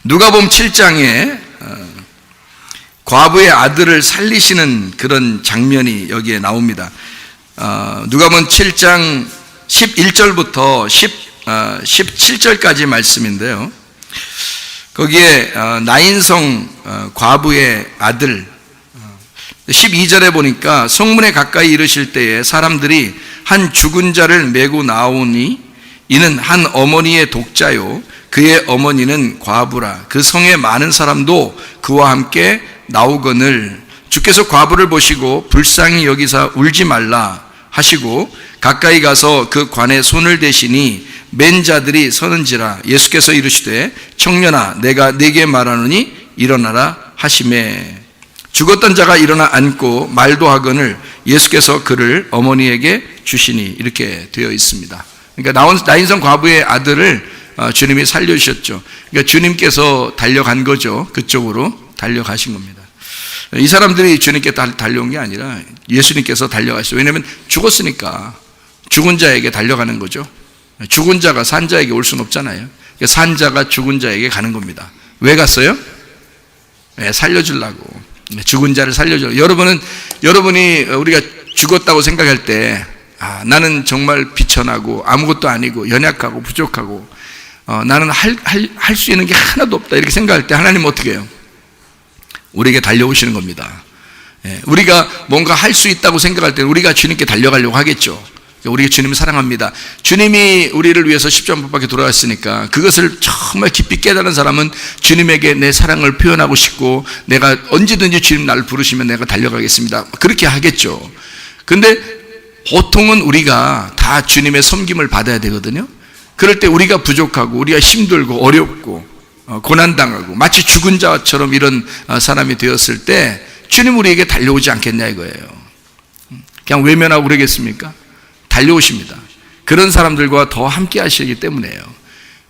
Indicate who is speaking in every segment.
Speaker 1: 누가복음 7장에 과부의 아들을 살리시는 그런 장면이 여기에 나옵니다. 누가복음 7장 11절부터 17절까지 말씀인데요. 거기에 나인성 과부의 아들 12절에 보니까 성문에 가까이 이르실 때에 사람들이 한 죽은 자를 메고 나오니 이는 한 어머니의 독자요 그의 어머니는 과부라. 그 성에 많은 사람도 그와 함께 나오거늘 주께서 과부를 보시고 불쌍히 여기사 울지 말라 하시고 가까이 가서 그 관에 손을 대시니 맨 자들이 서는지라. 예수께서 이르시되 청년아 내가 네게 말하노니 일어나라 하시매 죽었던 자가 일어나 앉고 말도 하거늘 예수께서 그를 어머니에게 주시니 이렇게 되어 있습니다. 그러니까 나인성 과부의 아들을 주님이 살려주셨죠. 그러니까 주님께서 달려간 거죠. 그쪽으로 달려가신 겁니다. 이 사람들이 주님께 달려온 게 아니라 예수님께서 달려가셨어요. 왜냐하면 죽었으니까 죽은 자에게 달려가는 거죠. 죽은 자가 산 자에게 올 수는 없잖아요. 그러니까 산 자가 죽은 자에게 가는 겁니다. 왜 갔어요? 살려주려고. 죽은 자를 살려주려고. 여러분이 우리가 죽었다고 생각할 때 나는 정말 비천하고 아무것도 아니고 연약하고 부족하고 나는 할 수 있는 게 하나도 없다 이렇게 생각할 때 하나님은 어떻게 해요? 우리에게 달려오시는 겁니다. 우리가 뭔가 할 수 있다고 생각할 때 우리가 주님께 달려가려고 하겠죠. 우리가 주님을 사랑합니다. 주님이 우리를 위해서 십자가 못 박혀 돌아갔으니까 그것을 정말 깊이 깨달은 사람은 주님에게 내 사랑을 표현하고 싶고 내가 언제든지 주님 나를 부르시면 내가 달려가겠습니다 그렇게 하겠죠. 근데 보통은 우리가 다 주님의 섬김을 받아야 되거든요. 그럴 때 우리가 부족하고 우리가 힘들고 어렵고 고난당하고 마치 죽은 자처럼 이런 사람이 되었을 때 주님 우리에게 달려오지 않겠냐 이거예요. 그냥 외면하고 그러겠습니까? 달려오십니다. 그런 사람들과 더 함께 하시기 때문에요.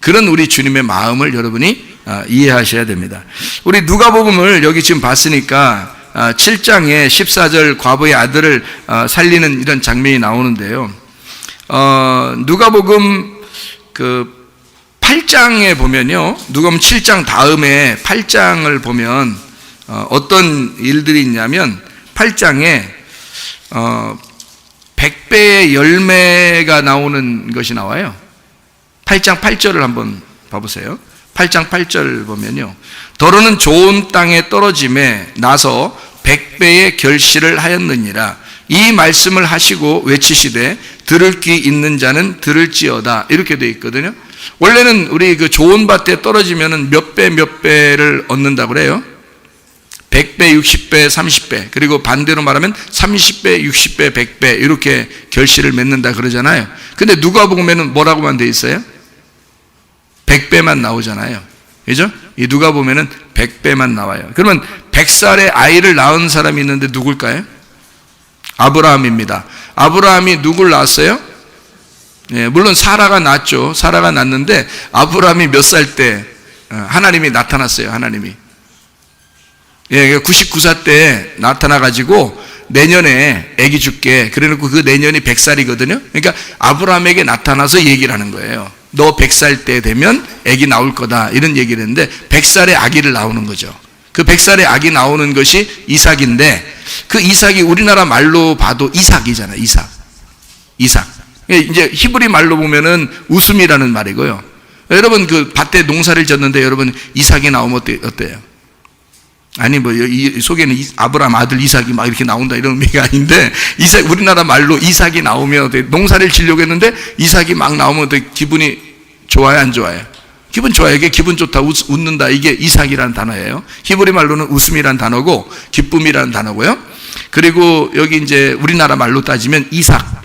Speaker 1: 그런 우리 주님의 마음을 여러분이 이해하셔야 됩니다. 우리 누가복음을 여기 지금 봤으니까 7장에 14절 과부의 아들을 살리는 이런 장면이 나오는데요. 누가복음 그 8장에 보면요. 누가복음 7장 다음에 8장을 보면 어떤 일들이 있냐면 8장에 100배의 열매가 나오는 것이 나와요. 8장 8절을 한번 봐보세요. 8장 8절 보면요. 더러는 좋은 땅에 떨어짐에 나서 100배의 결실을 하였느니라. 이 말씀을 하시고 외치시되 들을 귀 있는 자는 들을지어다 이렇게 되어 있거든요. 원래는 우리 그 좋은 밭에 떨어지면은 몇 배를 얻는다고 그래요. 100배, 60배, 30배 그리고 반대로 말하면 30배, 60배, 100배 이렇게 결실을 맺는다 그러잖아요. 근데 누가복음에는 뭐라고만 되어 있어요? 100배만 나오잖아요. 그죠? 이 누가복음에는 100배만 나와요. 그러면 100살의 아이를 낳은 사람이 있는데 누굴까요? 아브라함입니다. 아브라함이 누굴 낳았어요? 물론 사라가 낳았죠. 사라가 낳았는데 아브라함이 몇 살 때 하나님이 나타났어요. 하나님이 99살 때 나타나가지고 내년에 아기 줄게 그래놓고 그 내년이 100살이거든요 그러니까 아브라함에게 나타나서 얘기를 하는 거예요. 너 100살 때 되면 아기 나올 거다 이런 얘기를 했는데 100살의 아기를 나오는 거죠. 그 100살의 아기 나오는 것이 이삭인데 그 이삭이 우리나라 말로 봐도 이삭이잖아요. 이삭 이제 히브리 말로 보면은 웃음이라는 말이고요. 여러분 그 밭에 농사를 졌는데 여러분 이삭이 나오면 어때요? 아니 이 속에는 아브라함 아들 이삭이 막 이렇게 나온다 이런 의미가 아닌데 이삭 우리나라 말로 이삭이 나오면 농사를 지려고 했는데 이삭이 막 나오면 기분이 좋아요 안 좋아요? 기분 좋아요. 이게 기분 좋다 웃는다 이게 이삭이라는 단어예요. 히브리 말로는 웃음이라는 단어고 기쁨이라는 단어고요. 그리고 여기 이제 우리나라 말로 따지면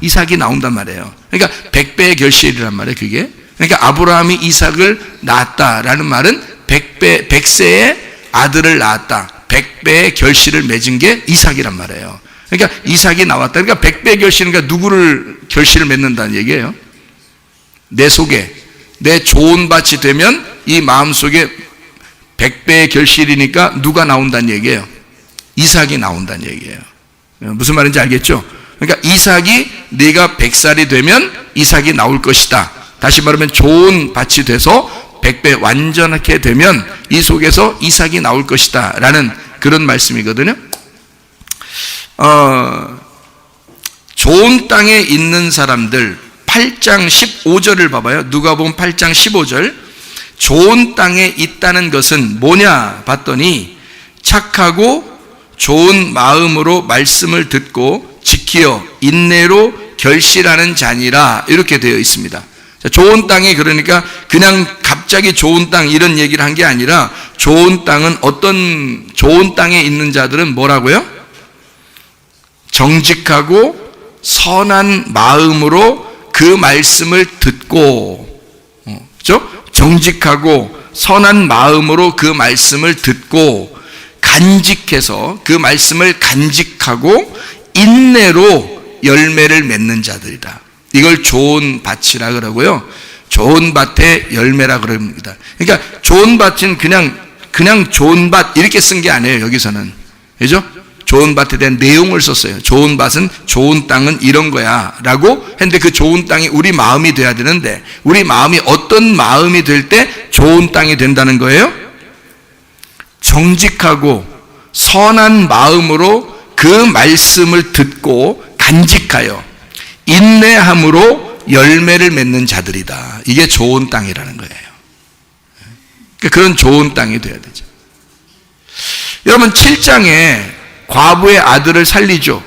Speaker 1: 이삭이 나온단 말이에요. 그러니까 100배의 결실이란 말이에요. 그게 그러니까 아브라함이 이삭을 낳았다라는 말은 100세의 아들을 낳았다. 100배의 결실을 맺은 게 이삭이란 말이에요. 그러니까 이삭이 나왔다. 그러니까 100배의 결실은 그러니까 누구를 결실을 맺는다는 얘기예요? 내 속에 내 좋은 밭이 되면 이 마음속에 100배의 결실이니까 누가 나온다는 얘기예요? 이삭이 나온다는 얘기예요. 무슨 말인지 알겠죠? 그러니까 이삭이 네가 100살이 되면 이삭이 나올 것이다. 다시 말하면 좋은 밭이 돼서 100배 완전하게 되면 이 속에서 이삭이 나올 것이다 라는 그런 말씀이거든요. 좋은 땅에 있는 사람들 8장 15절을 봐봐요. 누가복음 8장 15절. 좋은 땅에 있다는 것은 뭐냐 봤더니 착하고 좋은 마음으로 말씀을 듣고 지키어 인내로 결실하는 자니라 이렇게 되어 있습니다. 좋은 땅에 그러니까 그냥 갑자기 좋은 땅 이런 얘기를 한 게 아니라 좋은 땅은 어떤 좋은 땅에 있는 자들은 뭐라고요? 정직하고 선한 마음으로 그 말씀을 듣고 그렇죠? 정직하고 선한 마음으로 그 말씀을 듣고 간직해서 그 말씀을 간직하고 인내로 열매를 맺는 자들이다. 이걸 좋은 밭이라 그러고요. 좋은 밭의 열매라 그럽니다. 그러니까 좋은 밭은 그냥 좋은 밭 이렇게 쓴 게 아니에요. 여기서는. 그죠? 좋은 밭에 대한 내용을 썼어요. 좋은 밭은 좋은 땅은 이런 거야 라고 했는데 그 좋은 땅이 우리 마음이 돼야 되는데 우리 마음이 어떤 마음이 될 때 좋은 땅이 된다는 거예요? 정직하고 선한 마음으로 그 말씀을 듣고 간직하여 인내함으로 열매를 맺는 자들이다. 이게 좋은 땅이라는 거예요. 그런 좋은 땅이 돼야 되죠. 여러분 7장에 과부의 아들을 살리죠.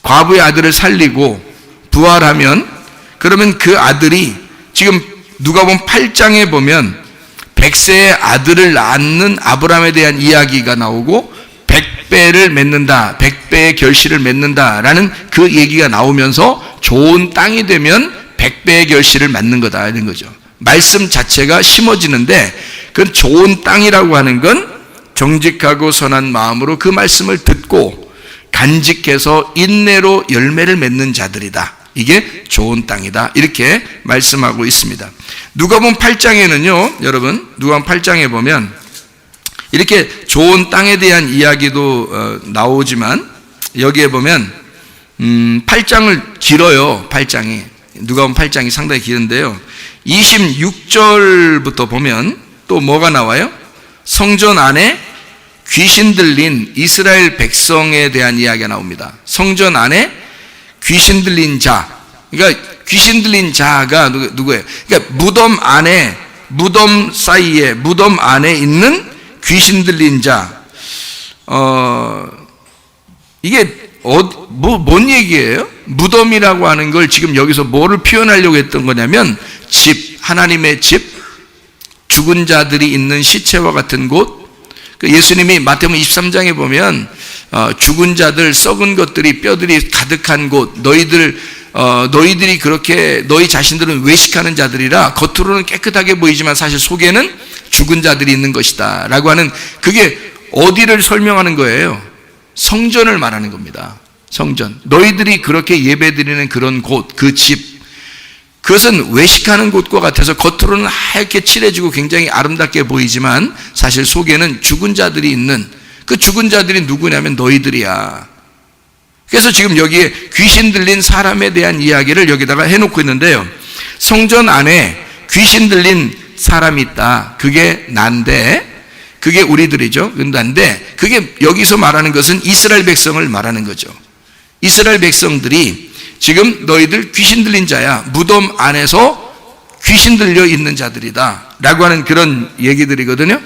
Speaker 1: 과부의 아들을 살리고 부활하면 그러면 그 아들이 지금 누가복음 8장에 보면 100세의 아들을 낳는 아브라함에 대한 이야기가 나오고 100배를 맺는다, 100배의 결실을 맺는다라는 그 얘기가 나오면서 좋은 땅이 되면 100배의 결실을 맺는 거다 이런 거죠. 말씀 자체가 심어지는데 그 좋은 땅이라고 하는 건 정직하고 선한 마음으로 그 말씀을 듣고 간직해서 인내로 열매를 맺는 자들이다. 이게 좋은 땅이다. 이렇게 말씀하고 있습니다. 누가복음 8장에는요, 여러분, 누가복음 8장에 보면 이렇게 좋은 땅에 대한 이야기도 나오지만 여기에 보면 8장을 길어요. 8장이. 누가복음 8장이 상당히 길은데요. 26절부터 보면 또 뭐가 나와요? 성전 안에 귀신 들린 이스라엘 백성에 대한 이야기가 나옵니다. 성전 안에 귀신 들린 자. 그러니까 귀신 들린 자가 누구예요? 그러니까 무덤 사이에, 무덤 안에 있는 귀신 들린 자. 이게 뭔 얘기예요? 무덤이라고 하는 걸 지금 여기서 뭐를 표현하려고 했던 거냐면 집, 하나님의 집, 죽은 자들이 있는 시체와 같은 곳. 예수님이 마태복음 23장에 보면 죽은 자들, 썩은 것들이 뼈들이 가득한 곳, 너희들이 그렇게 너희 자신들은 외식하는 자들이라 겉으로는 깨끗하게 보이지만 사실 속에는 죽은 자들이 있는 것이다 라고 하는 그게 어디를 설명하는 거예요? 성전을 말하는 겁니다. 성전. 너희들이 그렇게 예배드리는 그런 곳, 그 집, 그것은 외식하는 곳과 같아서 겉으로는 하얗게 칠해지고 굉장히 아름답게 보이지만 사실 속에는 죽은 자들이 있는, 그 죽은 자들이 누구냐면 너희들이야. 그래서 지금 여기에 귀신 들린 사람에 대한 이야기를 여기다가 해놓고 있는데요. 성전 안에 귀신 들린 사람이 있다. 그게 난데, 그게 우리들이죠. 난데 그게 여기서 말하는 것은 이스라엘 백성을 말하는 거죠. 이스라엘 백성들이 지금 너희들 귀신 들린 자야. 무덤 안에서 귀신 들려 있는 자들이다 라고 하는 그런 얘기들이거든요.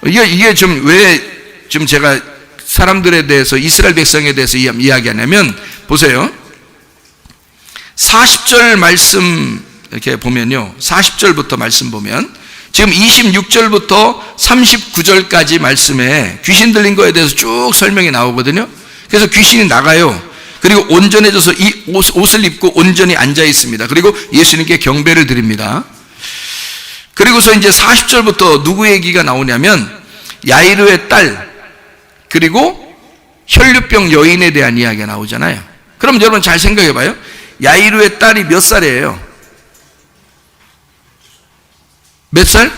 Speaker 1: 이게 좀 왜 좀 제가 사람들에 대해서 이스라엘 백성에 대해서 이야기하냐면 보세요. 40절 말씀 이렇게 보면요. 40절부터 말씀 보면 지금 26절부터 39절까지 말씀에 귀신 들린 거에 대해서 쭉 설명이 나오거든요. 그래서 귀신이 나가요. 그리고 온전해져서 이 옷을 입고 온전히 앉아 있습니다. 그리고 예수님께 경배를 드립니다. 그리고서 이제 40절부터 누구 얘기가 나오냐면 야이르의 딸 그리고 혈류병 여인에 대한 이야기가 나오잖아요. 그럼 여러분 잘 생각해 봐요. 야이르의 딸이 몇 살이에요? 몇 살?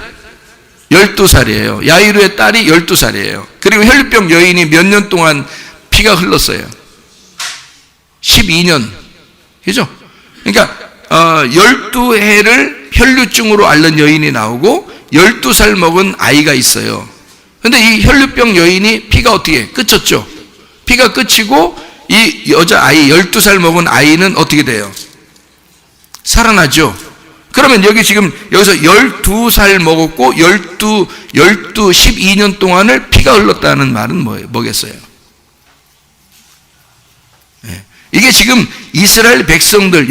Speaker 1: 12살이에요. 야이르의 딸이 12살이에요. 그리고 혈류병 여인이 몇 년 동안 피가 흘렀어요? 12년. 그죠? 그러니까 12해를 혈류증으로 앓는 여인이 나오고 12살 먹은 아이가 있어요. 근데 이 혈류병 여인이 피가 어떻게 끝쳤죠? 피가 끝이고 이 여자아이 12살 먹은 아이는 어떻게 돼요? 살아나죠. 그러면 여기 지금 여기서 12살 먹었고 12, 12, 12년 동안을 피가 흘렀다는 말은 뭐겠어요? 이게 지금 이스라엘 백성들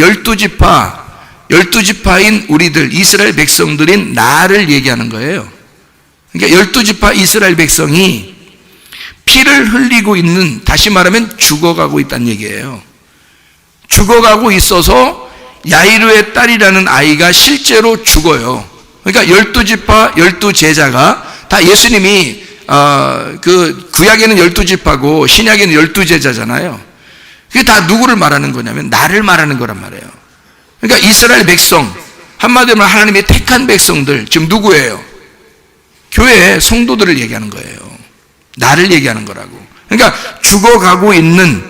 Speaker 1: 12지파인 우리들 이스라엘 백성들인 나를 얘기하는 거예요. 그러니까 12지파 이스라엘 백성이 피를 흘리고 있는, 다시 말하면 죽어가고 있다는 얘기예요. 죽어가고 있어서 야이루의 딸이라는 아이가 실제로 죽어요. 그러니까 12지파 12제자가 다 예수님이 그 구약에는 12지파고 신약에는 12제자잖아요. 그게 다 누구를 말하는 거냐면 나를 말하는 거란 말이에요. 그러니까 이스라엘 백성, 한마디로 말하면 하나님의 택한 백성들, 지금 누구예요? 교회 성도들을 얘기하는 거예요. 나를 얘기하는 거라고. 그러니까 죽어가고 있는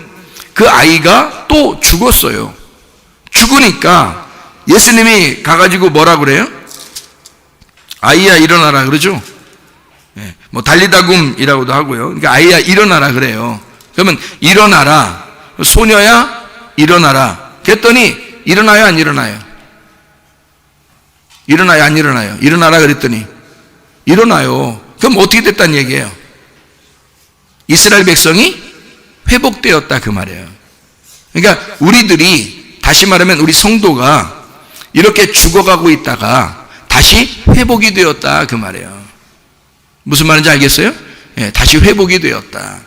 Speaker 1: 그 아이가 또 죽었어요. 죽으니까 예수님이 가가지고 뭐라 그래요? 아이야 일어나라 그러죠. 뭐 달리다굼이라고도 하고요. 그러니까 아이야 일어나라 그래요. 그러면 일어나라, 소녀야 일어나라. 그랬더니 일어나요 안 일어나요? 일어나요 안 일어나요? 일어나라 그랬더니 일어나요. 그럼 어떻게 됐다는 얘기예요? 이스라엘 백성이 회복되었다 그 말이에요. 그러니까 우리들이, 다시 말하면 우리 성도가 이렇게 죽어가고 있다가 다시 회복이 되었다 그 말이에요. 무슨 말인지 알겠어요? 다시 회복이 되었다.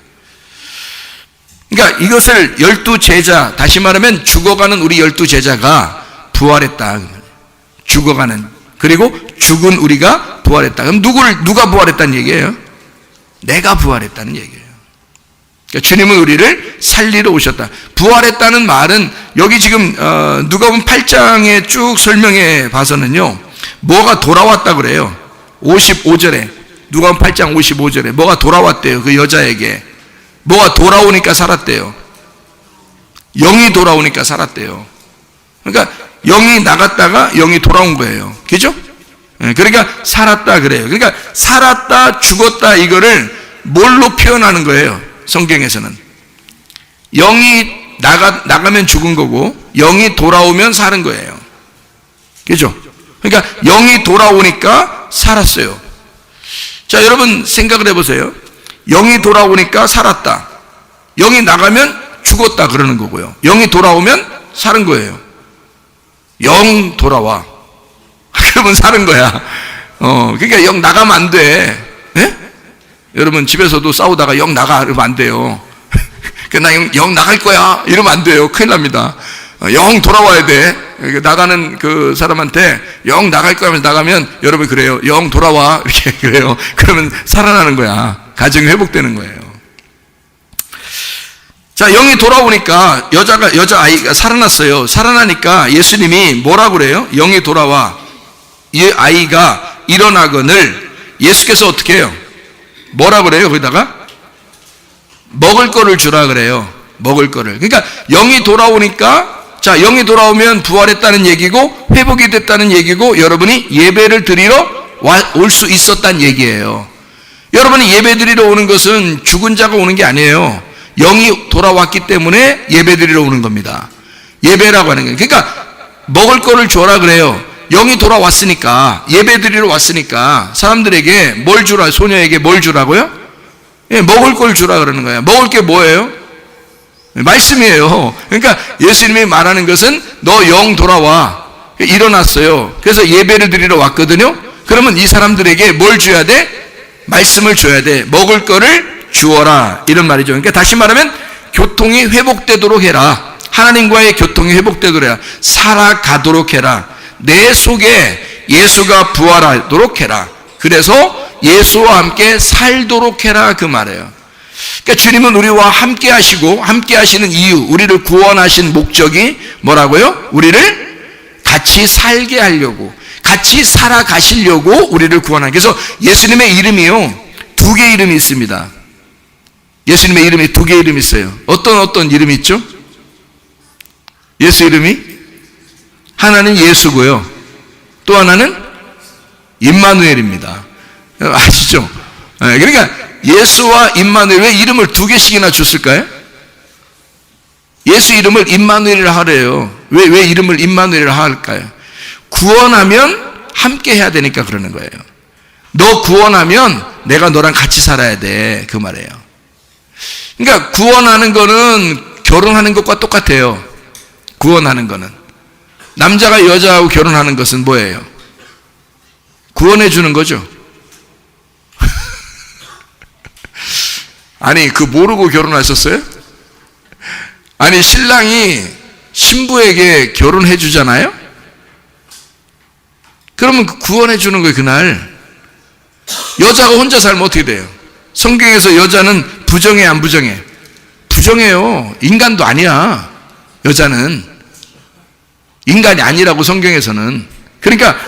Speaker 1: 그러니까 이것을 12제자, 다시 말하면 죽어가는 우리 12제자가 부활했다. 죽어가는, 그리고 죽은 우리가 부활했다. 그럼 누가 부활했다는 얘기예요? 내가 부활했다는 얘기예요. 그러니까 주님은 우리를 살리러 오셨다. 부활했다는 말은 여기 지금 누가복음 8장에 쭉 설명해 봐서는요, 뭐가 돌아왔다 그래요. 55절에, 누가복음 8장 55절에 뭐가 돌아왔대요. 그 여자에게 뭐가 돌아오니까 살았대요. 영이 돌아오니까 살았대요. 그러니까 영이 나갔다가 영이 돌아온 거예요. 그죠? 그러니까 살았다 그래요. 그러니까 살았다, 죽었다, 이거를 뭘로 표현하는 거예요? 성경에서는 영이 나가면 죽은 거고 영이 돌아오면 사는 거예요. 그죠? 그러니까 영이 돌아오니까 살았어요. 자, 여러분 생각을 해보세요. 영이 돌아오니까 살았다. 영이 나가면 죽었다 그러는 거고요. 영이 돌아오면 사는 거예요. 영 돌아와. 그러면 사는 거야. 그러니까 영 나가면 안 돼. 예? 여러분 집에서도 싸우다가 영 나가 이러면 안 돼요. 나 영 나갈 거야 이러면 안 돼요. 큰일 납니다. 영 돌아와야 돼. 나가는 그 사람한테 영 나갈 거야 하면서 나가면 여러분 그래요. 영 돌아와 이렇게 그래요. 그러면 살아나는 거야. 가정이 회복되는 거예요. 자, 영이 돌아오니까 여자아이가 살아났어요. 살아나니까 예수님이 뭐라고 그래요? 영이 돌아와 이 아이가 일어나거늘 예수께서 어떻게 해요? 뭐라 그래요? 거기다가 먹을 거를 주라 그래요. 먹을 거를. 그러니까 영이 돌아오니까, 자, 영이 돌아오면 부활했다는 얘기고 회복이 됐다는 얘기고 여러분이 예배를 드리러 올 수 있었다는 얘기예요. 여러분이 예배 드리러 오는 것은 죽은 자가 오는 게 아니에요. 영이 돌아왔기 때문에 예배 드리러 오는 겁니다. 예배라고 하는 거예요. 그러니까 먹을 거를 줘라 그래요. 영이 돌아왔으니까, 예배 드리러 왔으니까 사람들에게 뭘 주라, 소녀에게 뭘 주라고요? 예, 먹을 걸 주라 그러는 거예요. 먹을 게 뭐예요? 말씀이에요. 그러니까 예수님이 말하는 것은 너 영 돌아와. 일어났어요. 그래서 예배를 드리러 왔거든요. 그러면 이 사람들에게 뭘 줘야 돼? 말씀을 줘야 돼. 먹을 거를 주어라. 이런 말이죠. 그러니까 다시 말하면 교통이 회복되도록 해라. 하나님과의 교통이 회복되도록 해라. 살아가도록 해라. 내 속에 예수가 부활하도록 해라. 그래서 예수와 함께 살도록 해라 그 말이에요. 그러니까 주님은 우리와 함께 하시고, 함께 하시는 이유, 우리를 구원하신 목적이 뭐라고요? 우리를 같이 살게 하려고, 같이 살아가시려고 우리를 구원하는. 그래서 예수님의 이름이요, 2개 이름이 있습니다. 예수님의 이름이 2개 이름이 있어요. 어떤 이름이 있죠? 예수 이름이 하나는 예수고요. 또 하나는 임마누엘입니다. 아시죠? 그러니까 예수와 임마누엘, 왜 이름을 두 개씩이나 줬을까요? 예수 이름을 임마누엘이라 하래요. 왜 이름을 임마누엘이라 할까요? 구원하면 함께 해야 되니까 그러는 거예요. 너 구원하면 내가 너랑 같이 살아야 돼, 그 말이에요. 그러니까 구원하는 거는 결혼하는 것과 똑같아요. 구원하는 거는. 남자가 여자하고 결혼하는 것은 뭐예요? 구원해 주는 거죠. 아니, 그 모르고 결혼하셨어요? 아니, 신랑이 신부에게 결혼해 주잖아요? 그러면 구원해 주는 거예요, 그날. 여자가 혼자 살면 어떻게 돼요? 성경에서 여자는 부정해, 안 부정해? 부정해요. 인간도 아니야. 여자는 인간이 아니라고, 성경에서는. 그러니까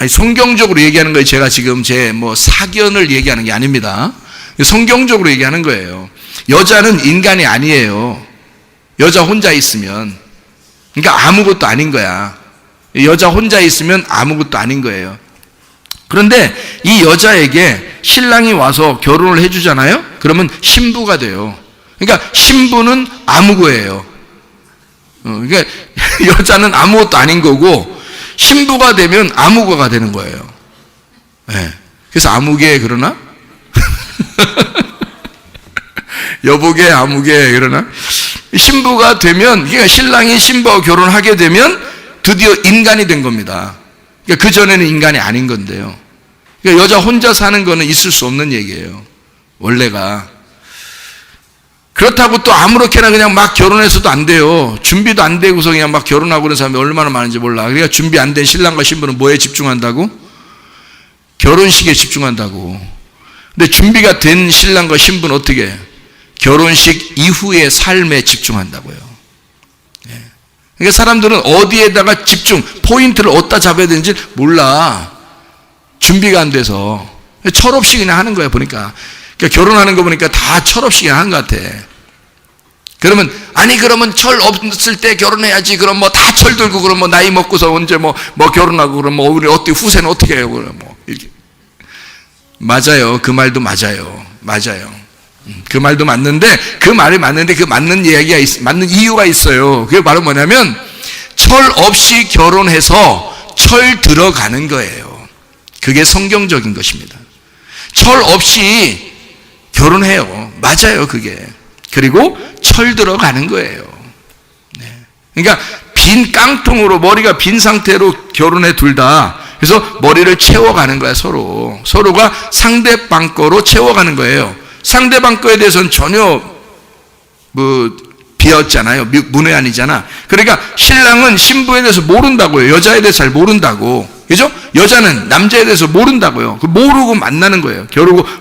Speaker 1: 성경적으로 얘기하는 거예요. 제가 지금 제 사견을 얘기하는 게 아닙니다. 성경적으로 얘기하는 거예요. 여자는 인간이 아니에요. 여자 혼자 있으면. 그러니까 아무것도 아닌 거야. 여자 혼자 있으면 아무것도 아닌 거예요. 그런데 이 여자에게 신랑이 와서 결혼을 해주잖아요? 그러면 신부가 돼요. 그러니까 신부는 아무거예요. 그러니까 여자는 아무것도 아닌 거고, 신부가 되면 아무거가 되는 거예요. 네. 그래서 아무개 그러나? 여보게 아무개 그러나? 신부가 되면, 그러니까 신랑이 신부와 결혼하게 되면 드디어 인간이 된 겁니다. 그러니까 그전에는 인간이 아닌 건데요. 그러니까 여자 혼자 사는 거는 있을 수 없는 얘기예요, 원래가. 그렇다고 또 아무렇게나 그냥 막 결혼해서도 안 돼요. 준비도 안 되고서 그냥 막 결혼하고 그런 사람이 얼마나 많은지 몰라. 그러니까 준비 안 된 신랑과 신부는 뭐에 집중한다고? 결혼식에 집중한다고. 근데 준비가 된 신랑과 신부는 어떻게 해요? 결혼식 이후의 삶에 집중한다고요. 그러니까 사람들은 어디에다가 집중, 포인트를 어디다 잡아야 되는지 몰라. 준비가 안 돼서. 철없이 그냥 하는 거야, 보니까. 그러니까 결혼하는 거 보니까 다 철없이 그냥 하는 것 같아. 그러면, 아니, 그러면 철 없을 때 결혼해야지. 그럼 다 철 들고, 그럼 나이 먹고서 언제 결혼하고, 그럼 우리 어떻게, 후세는 어떻게 해요? 그럼 이렇게. 맞아요. 그 말도 맞아요. 맞아요. 그 말도 맞는데, 그 말이 맞는데, 그 맞는 이야기가 맞는 이유가 있어요. 그게 바로 뭐냐면, 철 없이 결혼해서 철 들어가는 거예요. 그게 성경적인 것입니다. 철 없이 결혼해요. 맞아요, 그게. 그리고 철 들어가는 거예요. 네. 그러니까 빈 깡통으로, 머리가 빈 상태로 결혼해 둘 다. 그래서 머리를 채워가는 거야, 서로. 서로가 상대방 거로 채워가는 거예요. 상대방 거에 대해서는 전혀 비었잖아요. 문외한이잖아. 그러니까 신랑은 신부에 대해서 모른다고요. 여자에 대해서 잘 모른다고. 그죠? 여자는 남자에 대해서 모른다고요. 모르고 만나는 거예요.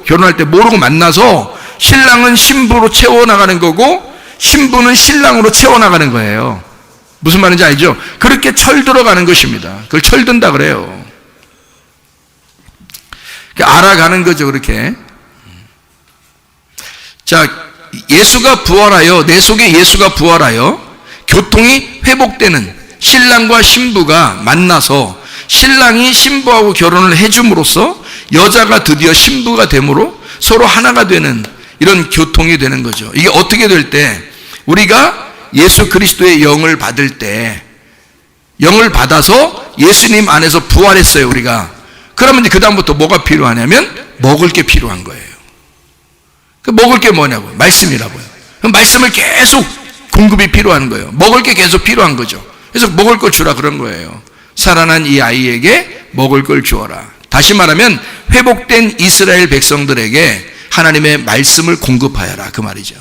Speaker 1: 결혼할 때 모르고 만나서 신랑은 신부로 채워나가는 거고, 신부는 신랑으로 채워나가는 거예요. 무슨 말인지 알죠? 그렇게 철 들어가는 것입니다. 그걸 철든다 그래요. 알아가는 거죠, 그렇게. 자, 예수가 부활하여, 내 속에 예수가 부활하여 교통이 회복되는, 신랑과 신부가 만나서 신랑이 신부하고 결혼을 해줌으로써 여자가 드디어 신부가 됨으로 서로 하나가 되는 이런 교통이 되는 거죠. 이게 어떻게 될 때? 우리가 예수 그리스도의 영을 받을 때, 영을 받아서 예수님 안에서 부활했어요, 우리가. 그러면 이제 그다음부터 뭐가 필요하냐면 먹을 게 필요한 거예요. 그 먹을 게 뭐냐고요? 말씀이라고요. 그럼 말씀을 계속 공급이 필요한 거예요. 먹을 게 계속 필요한 거죠. 그래서 먹을 걸 주라 그런 거예요. 살아난 이 아이에게 먹을 걸 주어라. 다시 말하면 회복된 이스라엘 백성들에게 하나님의 말씀을 공급하여라, 그 말이죠.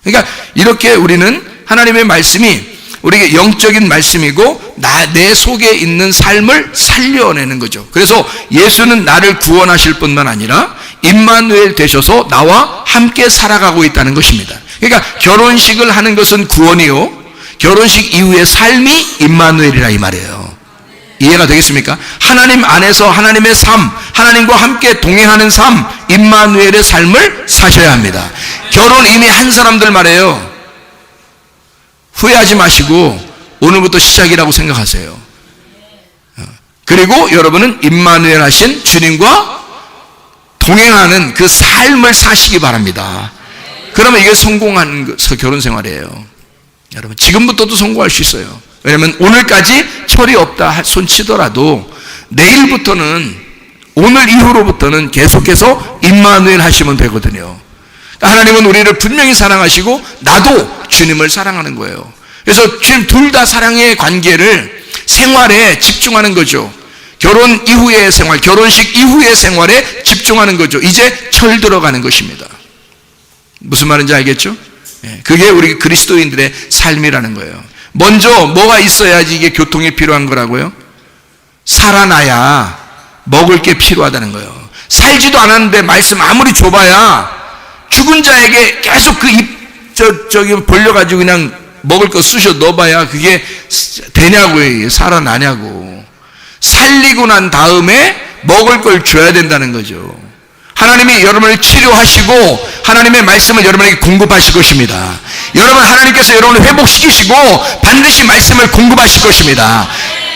Speaker 1: 그러니까 이렇게 우리는 하나님의 말씀이 우리에게 영적인 말씀이고 내 속에 있는 삶을 살려내는 거죠. 그래서 예수는 나를 구원하실 뿐만 아니라 임마누엘 되셔서 나와 함께 살아가고 있다는 것입니다. 그러니까 결혼식을 하는 것은 구원이요, 결혼식 이후의 삶이 임마누엘이라 이 말이에요. 이해가 되겠습니까? 하나님 안에서 하나님의 삶, 하나님과 함께 동행하는 삶, 임마누엘의 삶을 사셔야 합니다. 결혼 이미 한 사람들 말이에요. 후회하지 마시고 오늘부터 시작이라고 생각하세요. 그리고 여러분은 임마누엘 하신 주님과 동행하는 그 삶을 사시기 바랍니다. 그러면 이게 성공한 결혼 생활이에요. 여러분, 지금부터도 성공할 수 있어요. 왜냐하면 오늘까지 철이 없다 손치더라도 내일부터는, 오늘 이후로부터는 계속해서 임마누엘 하시면 되거든요. 하나님은 우리를 분명히 사랑하시고 나도 주님을 사랑하는 거예요. 그래서 주님 둘 다 사랑의 관계를 생활에 집중하는 거죠. 결혼 이후의 생활, 결혼식 이후의 생활에 집중하는 거죠. 이제 철 들어가는 것입니다. 무슨 말인지 알겠죠? 그게 우리 그리스도인들의 삶이라는 거예요. 먼저 뭐가 있어야지 이게 교통이 필요한 거라고요? 살아나야 먹을 게 필요하다는 거예요. 살지도 않았는데 말씀 아무리 줘봐야 죽은 자에게 계속 그 저기 벌려가지고 그냥 먹을 거 쑤셔 넣어봐야 그게 되냐고요. 살아나냐고. 살리고 난 다음에 먹을 걸 줘야 된다는 거죠. 하나님이 여러분을 치료하시고 하나님의 말씀을 여러분에게 공급하실 것입니다. 여러분, 하나님께서 여러분을 회복시키시고 반드시 말씀을 공급하실 것입니다.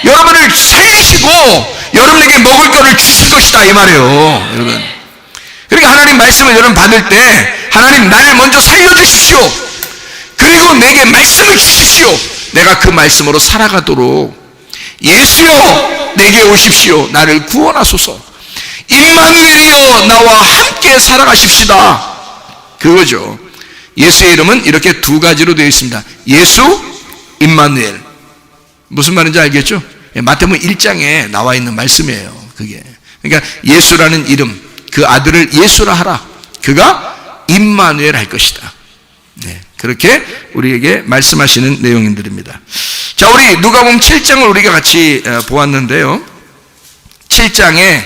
Speaker 1: 여러분을 살리시고 여러분에게 먹을 거를 주실 것이다, 이 말이에요. 여러분, 그러니까 하나님 말씀을 여러분 받을 때 하나님 날 먼저 살려주십시오. 그리고 내게 말씀을 주십시오. 내가 그 말씀으로 살아가도록 예수여 내게 오십시오. 나를 구원하소서. 임마누엘이여 나와 함께 살아가십시다. 그거죠. 예수의 이름은 이렇게 두 가지로 되어 있습니다. 예수, 임마누엘. 무슨 말인지 알겠죠? 마태복음 1장에 나와 있는 말씀이에요. 그게. 그러니까 예수라는 이름, 그 아들을 예수라 하라. 그가 임마누엘 할 것이다. 네, 그렇게 우리에게 말씀하시는 내용들입니다. 자, 우리 누가복음 7장을 우리가 같이 보았는데요. 7장에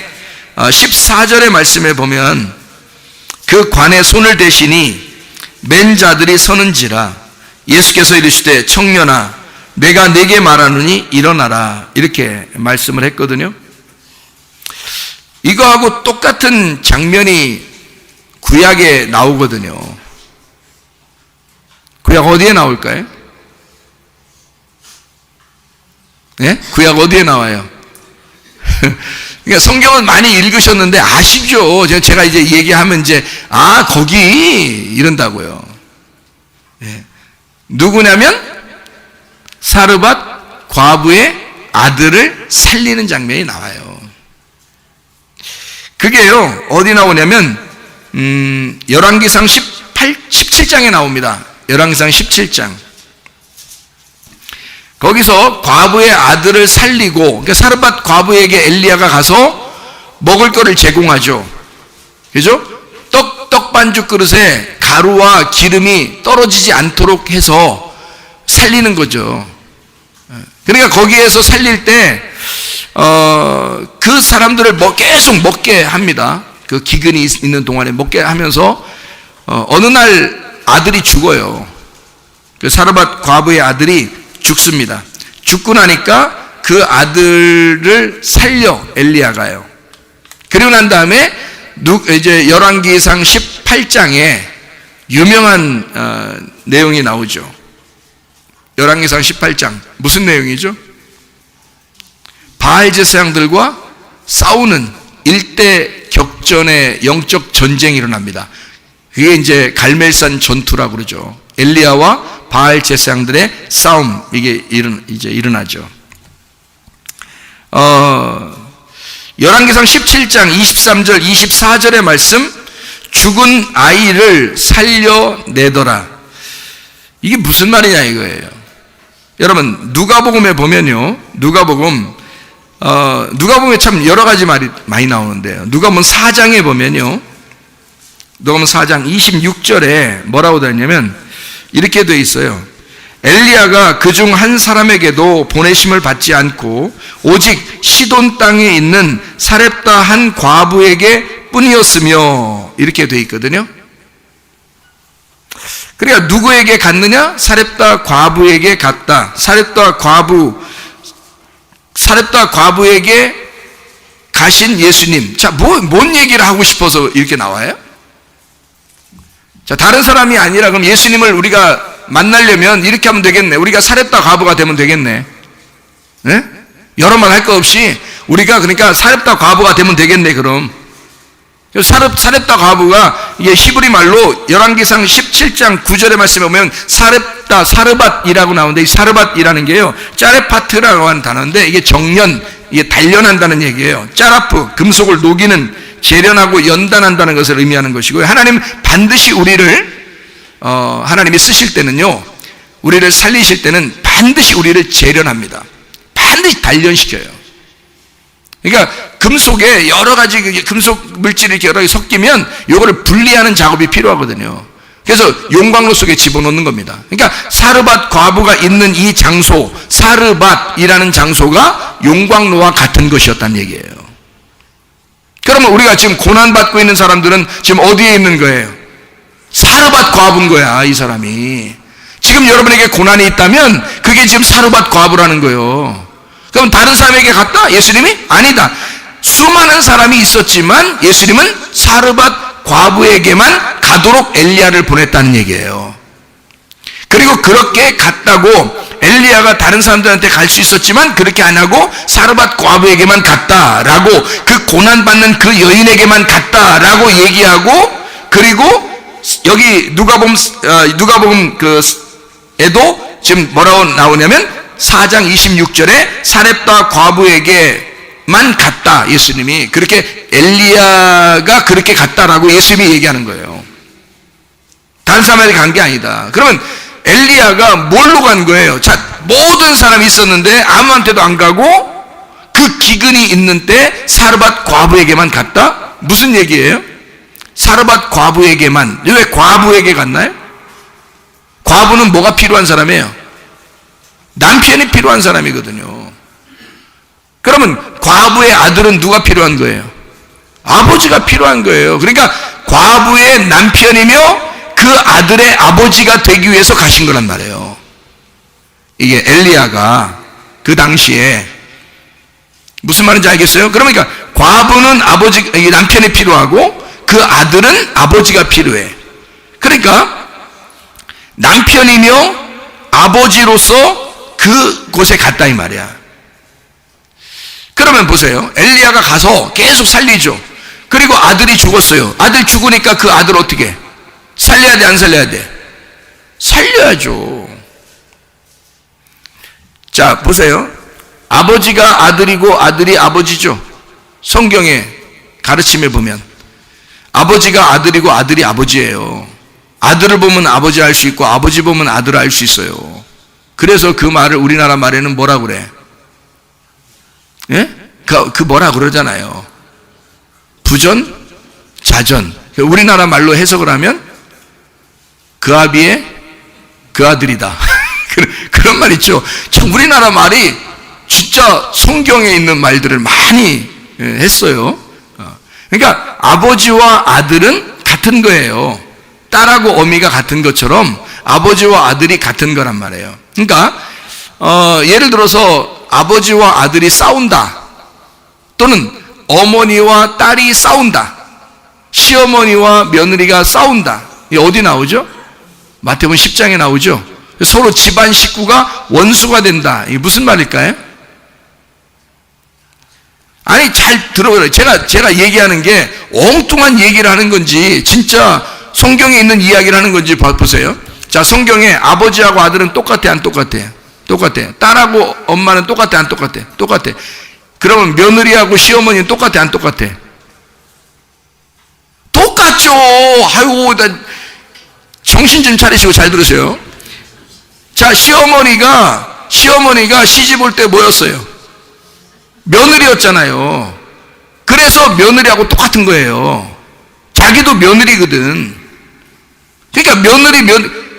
Speaker 1: 14절의 말씀에 보면 그 관에 손을 대시니 맨 자들이 서는지라 예수께서 이르시되 청년아 내가 네게 말하노니 일어나라, 이렇게 말씀을 했거든요. 이거하고 똑같은 장면이 구약에 나오거든요. 구약 어디에 나올까요? 네? 구약 어디에 나와요? 그러니까 성경은 많이 읽으셨는데 아시죠? 제가 이제 얘기하면 이제 거기 이런다고요. 네. 누구냐면 사르밧 과부의 아들을 살리는 장면이 나와요. 그게요 어디 나오냐면 열왕기상 17장에 나옵니다. 열왕기상 17장. 거기서 과부의 아들을 살리고, 그러니까 사르밧 과부에게 엘리야가 가서 먹을 거를 제공하죠. 그죠? 떡 반죽 그릇에 가루와 기름이 떨어지지 않도록 해서 살리는 거죠. 그러니까 거기에서 살릴 때 그 사람들을 계속 먹게 합니다. 그 기근이 있는 동안에 먹게 하면서 어느 날 아들이 죽어요. 그 사르밧 과부의 아들이 죽습니다. 죽고 나니까 그 아들을 살려 엘리야가요. 그리고 난 다음에 이제 열왕기상 18장에 유명한 내용이 나오죠. 열왕기상 18장 무슨 내용이죠? 바알 제사장들과 싸우는 일대 격전의 영적 전쟁이 일어납니다. 그게 이제 갈멜산 전투라고 그러죠. 엘리야와 바알 제사장들의 싸움, 이게 이제 일어나죠. 열왕기상 17장 23절 24절의 말씀, 죽은 아이를 살려내더라. 이게 무슨 말이냐 이거예요. 여러분, 누가복음에 보면요, 누가복음에 참 여러 가지 말이 많이 나오는데요. 누가복음 4장에 보면요, 누가복음 4장 26절에 뭐라고 되어 있냐면 이렇게 되어 있어요. 엘리야가 그중 한 사람에게도 보내심을 받지 않고 오직 시돈 땅에 있는 사렙다 한 과부에게 뿐이었으며, 이렇게 되어 있거든요. 그러니까 누구에게 갔느냐? 사렙다 과부에게 갔다. 사렙다 과부에게 가신 예수님. 자, 뭔 얘기를 하고 싶어서 이렇게 나와요? 자, 다른 사람이 아니라 그럼 예수님을 우리가 만나려면 이렇게 하면 되겠네. 우리가 사렙다 과부가 되면 되겠네. 네? 여러 말 할 거 없이 우리가 그러니까 사렙다 과부가 되면 되겠네. 그럼 사렙다 과부가 이게 히브리 말로 열왕기상 17장 9절의 말씀에 보면 사렙다 사르밧이라고 나오는데, 이 사르밧이라는 게요 짜레파트라고 하는 단어인데, 이게 정연, 이게 단련한다는 얘기예요. 짜라프, 금속을 녹이는, 재련하고 연단한다는 것을 의미하는 것이고요. 하나님 반드시 우리를 하나님이 쓰실 때는요, 우리를 살리실 때는 반드시 우리를 재련합니다. 반드시 단련시켜요. 그러니까 금속에 여러 가지 금속 물질이 이렇게 여러 개 섞이면 요거를 분리하는 작업이 필요하거든요. 그래서 용광로 속에 집어넣는 겁니다. 그러니까 사르밧 과부가 있는 이 장소, 사르밧이라는 장소가 용광로와 같은 것이었다는 얘기예요. 그러면 우리가 지금 고난받고 있는 사람들은 지금 어디에 있는 거예요? 사르밧 과부인 거야, 이 사람이. 지금 여러분에게 고난이 있다면 그게 지금 사르밧 과부라는 거예요. 그럼 다른 사람에게 갔다? 예수님이? 아니다. 수많은 사람이 있었지만 예수님은 사르밧 과부에게만 가도록 엘리야를 보냈다는 얘기예요. 그리고 그렇게 갔다고 엘리야가 다른 사람들한테 갈 수 있었지만 그렇게 안 하고 사르밧 과부에게만 갔다라고, 그 고난받는 그 여인에게만 갔다라고 얘기하고, 그리고 여기 누가복음 에도 지금 뭐라고 나오냐면 4장 26절에 사렙다 과부에게만 갔다. 예수님이 그렇게, 엘리야가 그렇게 갔다라고 예수님이 얘기하는 거예요. 다른 사람에게 간 게 아니다. 그러면 엘리야가 뭘로 간 거예요? 자, 모든 사람이 있었는데 아무한테도 안 가고 그 기근이 있는 때 사르밧 과부에게만 갔다? 무슨 얘기예요? 사르밧 과부에게만. 왜 과부에게 갔나요? 과부는 뭐가 필요한 사람이에요? 남편이 필요한 사람이거든요. 그러면 과부의 아들은 누가 필요한 거예요? 아버지가 필요한 거예요. 그러니까 과부의 남편이며 그 아들의 아버지가 되기 위해서 가신 거란 말이에요. 이게 엘리야가 그 당시에 무슨 말인지 알겠어요? 그러니까 과부는 남편이 필요하고 그 아들은 아버지가 필요해. 그러니까 남편이며 아버지로서 그곳에 갔다 이 말이야. 그러면 보세요. 엘리야가 가서 계속 살리죠. 그리고 아들이 죽었어요. 아들 죽으니까 그 아들 어떻게 해? 살려야 돼, 안 살려야 돼? 살려야죠. 자, 보세요. 아버지가 아들이고 아들이 아버지죠. 성경의 가르침에 보면 아버지가 아들이고 아들이 아버지예요. 아들을 보면 아버지 알 수 있고 아버지 보면 아들을 알 수 있어요. 그래서 그 말을 우리나라 말에는 뭐라 그래? 예? 그 뭐라 그러잖아요. 부전, 자전. 우리나라 말로 해석을 하면 그 아비의 그 아들이다. 그런 말 있죠. 참 우리나라 말이 진짜 성경에 있는 말들을 많이 했어요. 그러니까 아버지와 아들은 같은 거예요. 딸하고 어미가 같은 것처럼 아버지와 아들이 같은 거란 말이에요. 그러니까 예를 들어서 아버지와 아들이 싸운다, 또는 어머니와 딸이 싸운다, 시어머니와 며느리가 싸운다. 이게 어디 나오죠? 마태복음 10장에 나오죠. 서로 집안 식구가 원수가 된다. 이게 무슨 말일까요? 아니, 잘 들어보세요. 제가 얘기하는 게 엉뚱한 얘기를 하는 건지 진짜 성경에 있는 이야기를 하는 건지 보세요. 자, 성경에 아버지하고 아들은 똑같아, 안 똑같아? 똑같아. 딸하고 엄마는 똑같아, 안 똑같아? 똑같아. 그러면 며느리하고 시어머니는 똑같아, 안 똑같아? 똑같죠. 아이고, 정신 좀 차리시고 잘 들으세요. 자, 시어머니가 시집 올 때 뭐였어요? 며느리였잖아요. 그래서 며느리하고 똑같은 거예요. 자기도 며느리거든. 그러니까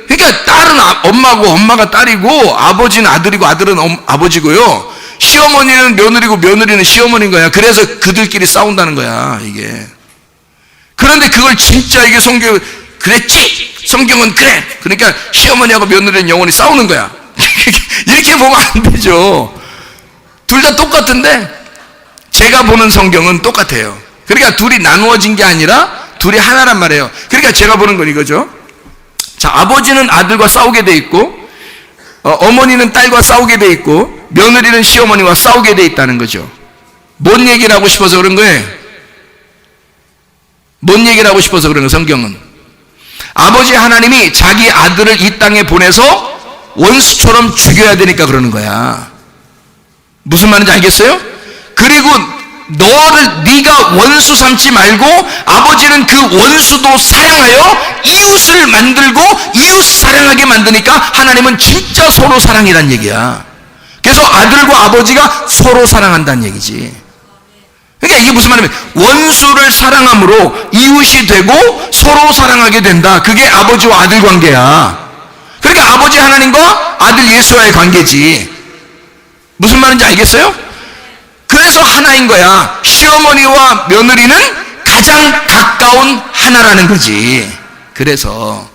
Speaker 1: 그러니까 딸은 엄마고 엄마가 딸이고 아버지는 아들이고 아들은 아버지고요. 시어머니는 며느리고 며느리는 시어머니인 거야. 그래서 그들끼리 싸운다는 거야, 이게. 그런데 그걸 진짜 이게 성경 그랬지? 성경은 그래. 그러니까 시어머니하고 며느리는 영원히 싸우는 거야. 이렇게 보면 안 되죠. 둘 다 똑같은데 제가 보는 성경은 똑같아요. 그러니까 둘이 나누어진 게 아니라 둘이 하나란 말이에요. 그러니까 제가 보는 건 이거죠. 자, 아버지는 아들과 싸우게 돼 있고, 어머니는 딸과 싸우게 돼 있고, 며느리는 시어머니와 싸우게 돼 있다는 거죠. 뭔 얘기를 하고 싶어서 그런 거예요? 뭔 얘기를 하고 싶어서 그런 거예요, 성경은? 아버지 하나님이 자기 아들을 이 땅에 보내서 원수처럼 죽여야 되니까 그러는 거야. 무슨 말인지 알겠어요? 그리고 네가 원수 삼지 말고 아버지는 그 원수도 사랑하여 이웃을 만들고 이웃 사랑하게 만드니까 하나님은 진짜 서로 사랑이란 얘기야. 그래서 아들과 아버지가 서로 사랑한다는 얘기지. 그러니까 이게 무슨 말이냐면 원수를 사랑함으로 이웃이 되고 서로 사랑하게 된다. 그게 아버지와 아들 관계야. 그러니까 아버지 하나님과 아들 예수와의 관계지. 무슨 말인지 알겠어요? 그래서 하나인 거야. 시어머니와 며느리는 가장 가까운 하나라는 거지. 그래서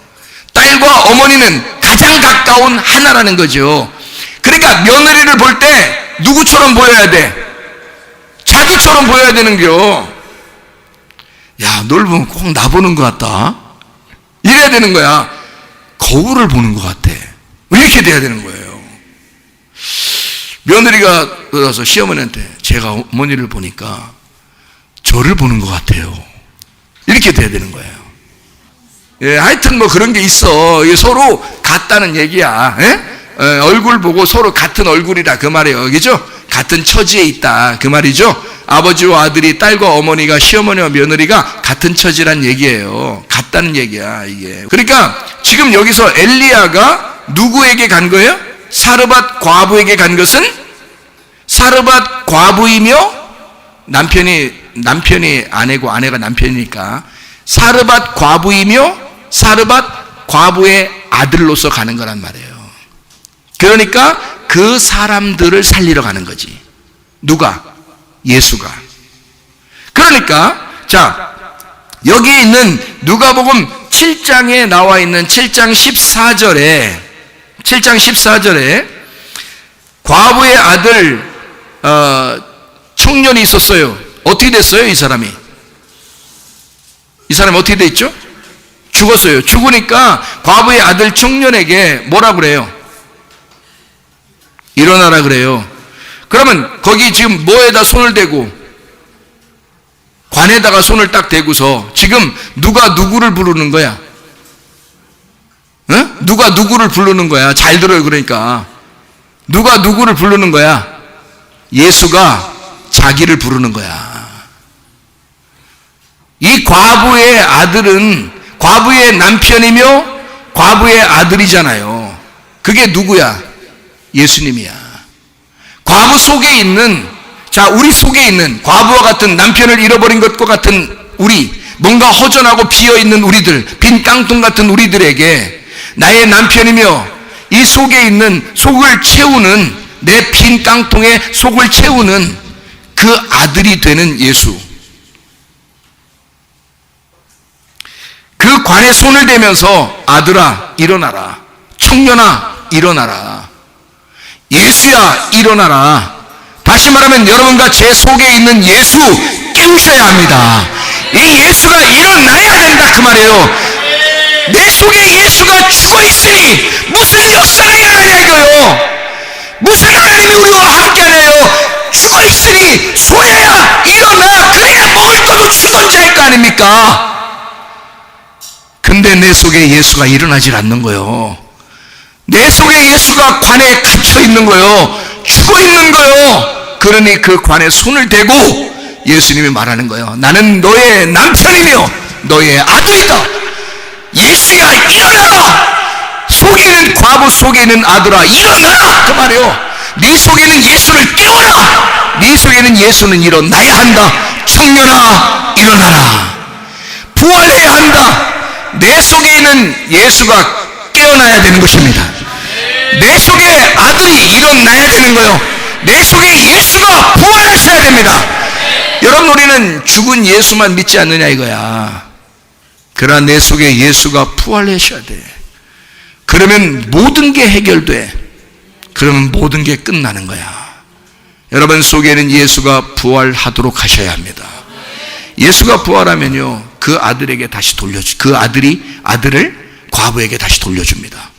Speaker 1: 딸과 어머니는 가장 가까운 하나라는 거죠. 그러니까 며느리를 볼 때 누구처럼 보여야 돼? 자기처럼 보여야 되는겨. 야, 널 보면 꼭 나 보는 것 같다. 이래야 되는 거야. 거울을 보는 것 같아. 이렇게 돼야 되는 거예요. 며느리가 와서 시어머니한테 제가 어머니를 보니까 저를 보는 것 같아요. 이렇게 돼야 되는 거예요. 예, 하여튼 뭐 그런 게 있어. 서로 같다는 얘기야. 얼굴 보고 서로 같은 얼굴이다 그 말이에요. 그죠? 같은 처지에 있다 그 말이죠. 아버지와 아들이, 딸과 어머니가, 시어머니와 며느리가 같은 처지란 얘기예요. 같다는 얘기야 이게. 그러니까 지금 여기서 엘리야가 누구에게 간 거예요? 사르밧 과부에게 간 것은 사르밧 과부이며 남편이 아내고 아내가 남편이니까 사르밧 과부이며 사르밧 과부의 아들로서 가는 거란 말이에요. 그러니까 그 사람들을 살리러 가는 거지. 누가? 예수가. 그러니까 자, 여기 있는 누가복음 7장에 나와 있는 7장 14절에 과부의 아들 청년이 있었어요. 어떻게 됐어요? 이 사람이 어떻게 됐죠? 죽었어요. 죽으니까 과부의 아들 청년에게 뭐라 그래요? 일어나라 그래요. 그러면 거기 지금 뭐에다 손을 대고, 관에다가 손을 딱 대고서 지금 누가 누구를 부르는 거야? 누가 누구를 부르는 거야? 잘 들어요. 그러니까 누가 누구를 부르는 거야? 예수가 자기를 부르는 거야. 이 과부의 아들은 과부의 남편이며 과부의 아들이잖아요. 그게 누구야? 예수님이야. 과부 속에 있는, 자, 우리 속에 있는 과부와 같은, 남편을 잃어버린 것과 같은 우리, 뭔가 허전하고 비어있는 우리들, 빈 깡통 같은 우리들에게 나의 남편이며 이 속에 있는 속을 채우는, 내 빈 깡통에 속을 채우는 그 아들이 되는 예수. 그 관에 손을 대면서 아들아 일어나라, 청년아 일어나라, 예수야 일어나라. 다시 말하면 여러분과 제 속에 있는 예수 깨우셔야 합니다. 이 예수가 일어나야 된다 그 말이에요. 내 속에 예수가 죽어있으니 무슨 역사가 일어나냐 이거요. 무슨 하나님이 우리와 함께하네요. 죽어있으니 소야야 일어나, 그래야 먹을 것도 주던지 할 거 아닙니까? 근데 내 속에 예수가 일어나질 않는 거요. 내 속에 예수가 관에 갇혀 있는 거요. 죽어 있는 거요. 그러니 그 관에 손을 대고 예수님이 말하는 거예요. 나는 너의 남편이며 너의 아들이다. 예수야 일어나라. 속에 있는 과부 속에 있는 아들아 일어나라 그 말이에요. 네 속에 있는 예수를 깨워라. 네 속에 있는 예수는 일어나야 한다. 청년아 일어나라. 부활해야 한다. 내 속에 있는 예수가 깨어나야 되는 것입니다. 내 속에 아들이 일어나야 되는 거예요. 내 속에 예수가 부활하셔야 됩니다. 여러분, 우리는 죽은 예수만 믿지 않느냐 이거야. 그러나 내 속에 예수가 부활하셔야 돼. 그러면 모든 게 해결돼. 그러면 모든 게 끝나는 거야. 여러분 속에는 예수가 부활하도록 하셔야 합니다. 예수가 부활하면요, 그 아들에게 다시 돌려주, 그 아들을 과부에게 다시 돌려줍니다.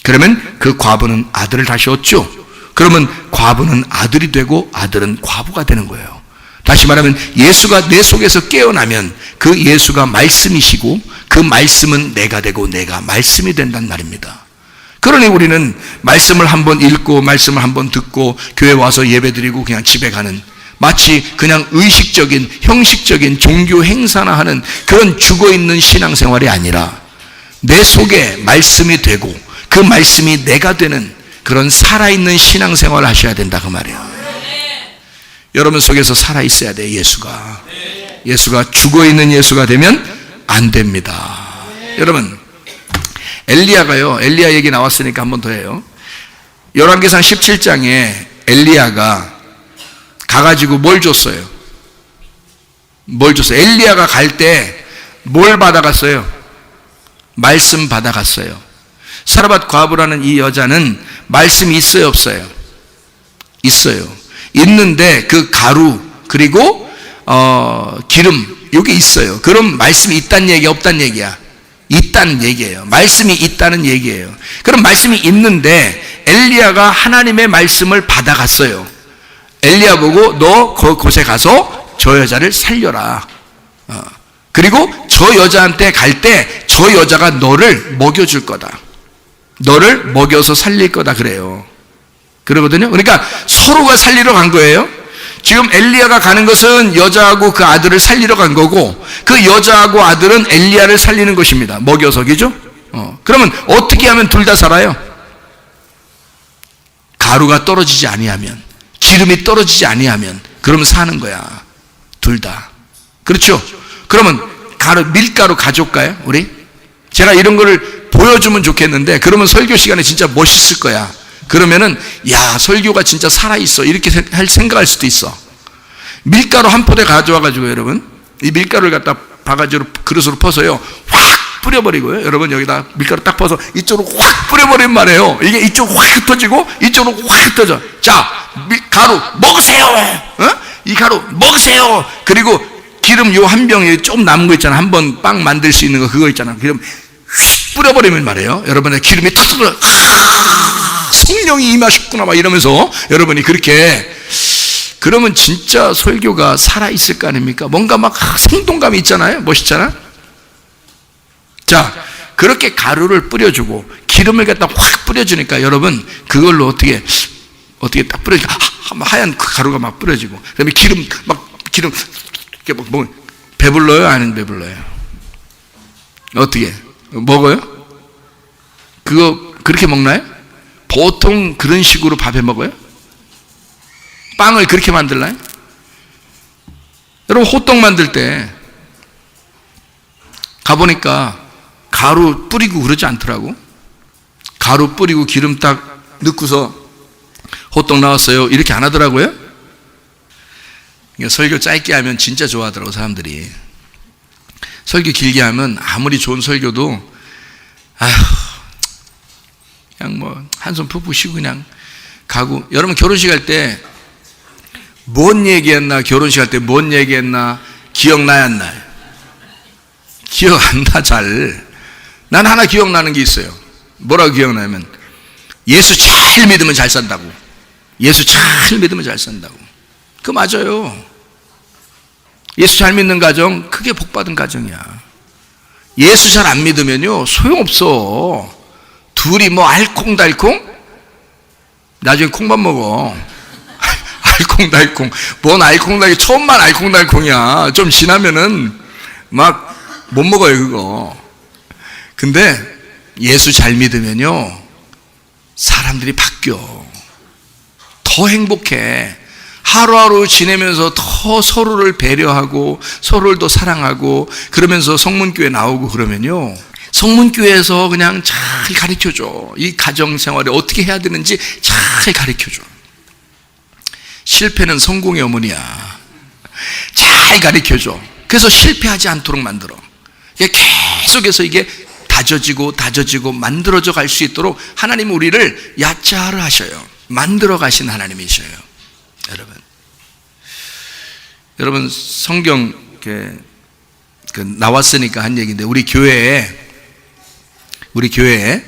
Speaker 1: 그러면 그 과부는 아들을 다시 얻죠. 그러면 과부는 아들이 되고 아들은 과부가 되는 거예요. 다시 말하면 예수가 내 속에서 깨어나면 그 예수가 말씀이시고 그 말씀은 내가 되고 내가 말씀이 된단 말입니다. 그러니 우리는 말씀을 한번 읽고 말씀을 한번 듣고 교회 와서 예배드리고 그냥 집에 가는, 마치 그냥 의식적인 형식적인 종교 행사나 하는 그런 죽어있는 신앙생활이 아니라 내 속에 말씀이 되고 그 말씀이 내가 되는 그런 살아있는 신앙생활을 하셔야 된다 그 말이에요. 여러분 속에서 살아있어야 돼요. 예수가 죽어있는 예수가 되면 안 됩니다. 여러분, 엘리야가요, 엘리야 얘기 나왔으니까 한 번 더 해요. 열왕기상 17장에 엘리야가 가가지고 뭘 줬어요? 엘리야가 갈 때 뭘 받아갔어요? 말씀 받아갔어요. 사르밧 과부라는 이 여자는 말씀이 있어요, 없어요? 있어요. 있는데 그 가루 그리고 기름 이게 있어요. 그럼 말씀이 있다는 얘기야, 없다는 얘기야? 있다는 얘기예요. 말씀이 있다는 얘기예요. 그럼 말씀이 있는데 엘리야가 하나님의 말씀을 받아갔어요. 엘리야 보고 너 그곳에 가서 저 여자를 살려라. 그리고 저 여자한테 갈 때 저 여자가 너를 먹여줄 거다. 너를 먹여서 살릴 거다 그래요. 그러거든요. 그러니까 서로가 살리러 간 거예요. 지금 엘리야가 가는 것은 여자하고 그 아들을 살리러 간 거고 그 여자하고 아들은 엘리야를 살리는 것입니다. 먹여서, 그죠? 그러면 어떻게 하면 둘 다 살아요? 가루가 떨어지지 아니하면, 기름이 떨어지지 아니하면 그러면 사는 거야. 둘 다. 그렇죠? 그러면 밀가루 가져올까요? 우리? 제가 이런 거를 보여주면 좋겠는데 그러면 설교 시간에 진짜 멋있을 거야. 그러면은 야, 설교가 진짜 살아있어 이렇게 생각할 수도 있어. 밀가루 한 포대 가져와가지고 여러분 이 밀가루를 갖다 바가지로 그릇으로 퍼서요 확 뿌려버리고요. 여러분 여기다 밀가루 딱 퍼서 이쪽으로 확 뿌려버리면 말이에요. 이게 이쪽으로 확 흩어지고 이쪽으로 확 흩어져. 자, 가루 먹으세요. 이 가루 먹으세요. 그리고 기름 요 한 병에 좀 남은 거 있잖아. 한 번 빵 만들 수 있는 거 그거 있잖아. 기름 휙 뿌려버리면 말이에요. 여러분의 기름이 탁 들어. 성령이 임하셨구나 막 이러면서 여러분이 그렇게 그러면 진짜 설교가 살아있을 거 아닙니까? 뭔가 막 생동감이 있잖아요. 멋있잖아. 자, 그렇게 가루를 뿌려주고 기름을 갖다 확 뿌려주니까 여러분 그걸로 어떻게 딱 뿌려주니까 하얀 가루가 막 뿌려지고 그다음에 기름 이렇게 뭐 배불러요? 아니면 배불러요? 어떻게 먹어요? 그거 그렇게 먹나요? 보통 그런 식으로 밥해 먹어요? 빵을 그렇게 만들나요? 여러분 호떡 만들 때 가보니까 가루 뿌리고 그러지 않더라고. 가루 뿌리고 기름 딱 넣고서 호떡 나왔어요 이렇게 안 하더라고요. 그러니까 설교 짧게 하면 진짜 좋아하더라고 사람들이. 설교 길게 하면 아무리 좋은 설교도 그냥 뭐 한숨 푹푹 쉬고 그냥 가고. 여러분 결혼식 할 때 뭔 얘기했나? 결혼식 할 때 뭔 얘기했나? 기억나야 안 나요? 기억 안 나 잘. 난 하나 기억나는 게 있어요. 뭐라고 기억나냐면 예수 잘 믿으면 잘 산다고. 예수 잘 믿으면 잘 산다고. 그거 맞아요. 예수 잘 믿는 가정 크게 복받은 가정이야. 예수 잘 안 믿으면요 소용없어. 둘이 뭐 알콩달콩? 나중에 콩밥 먹어. 알콩달콩. 뭔 알콩달콩. 처음만 알콩달콩이야. 좀 지나면은 막 못 먹어요 그거. 근데 예수 잘 믿으면요 사람들이 바뀌어. 더 행복해. 하루하루 지내면서 더 서로를 배려하고 서로를 더 사랑하고 그러면서 성문교회 나오고 그러면요 성문교회에서 그냥 잘 가르쳐줘. 이 가정생활에 어떻게 해야 되는지 잘 가르쳐줘. 실패는 성공의 어머니야. 잘 가르쳐줘. 그래서 실패하지 않도록 만들어. 계속해서 이게 다져지고 만들어져 갈 수 있도록 하나님은 우리를 야짜를 하셔요. 만들어 가신 하나님이셔요. 여러분 성경 나왔으니까 한 얘기인데 우리 교회에 우리 교회에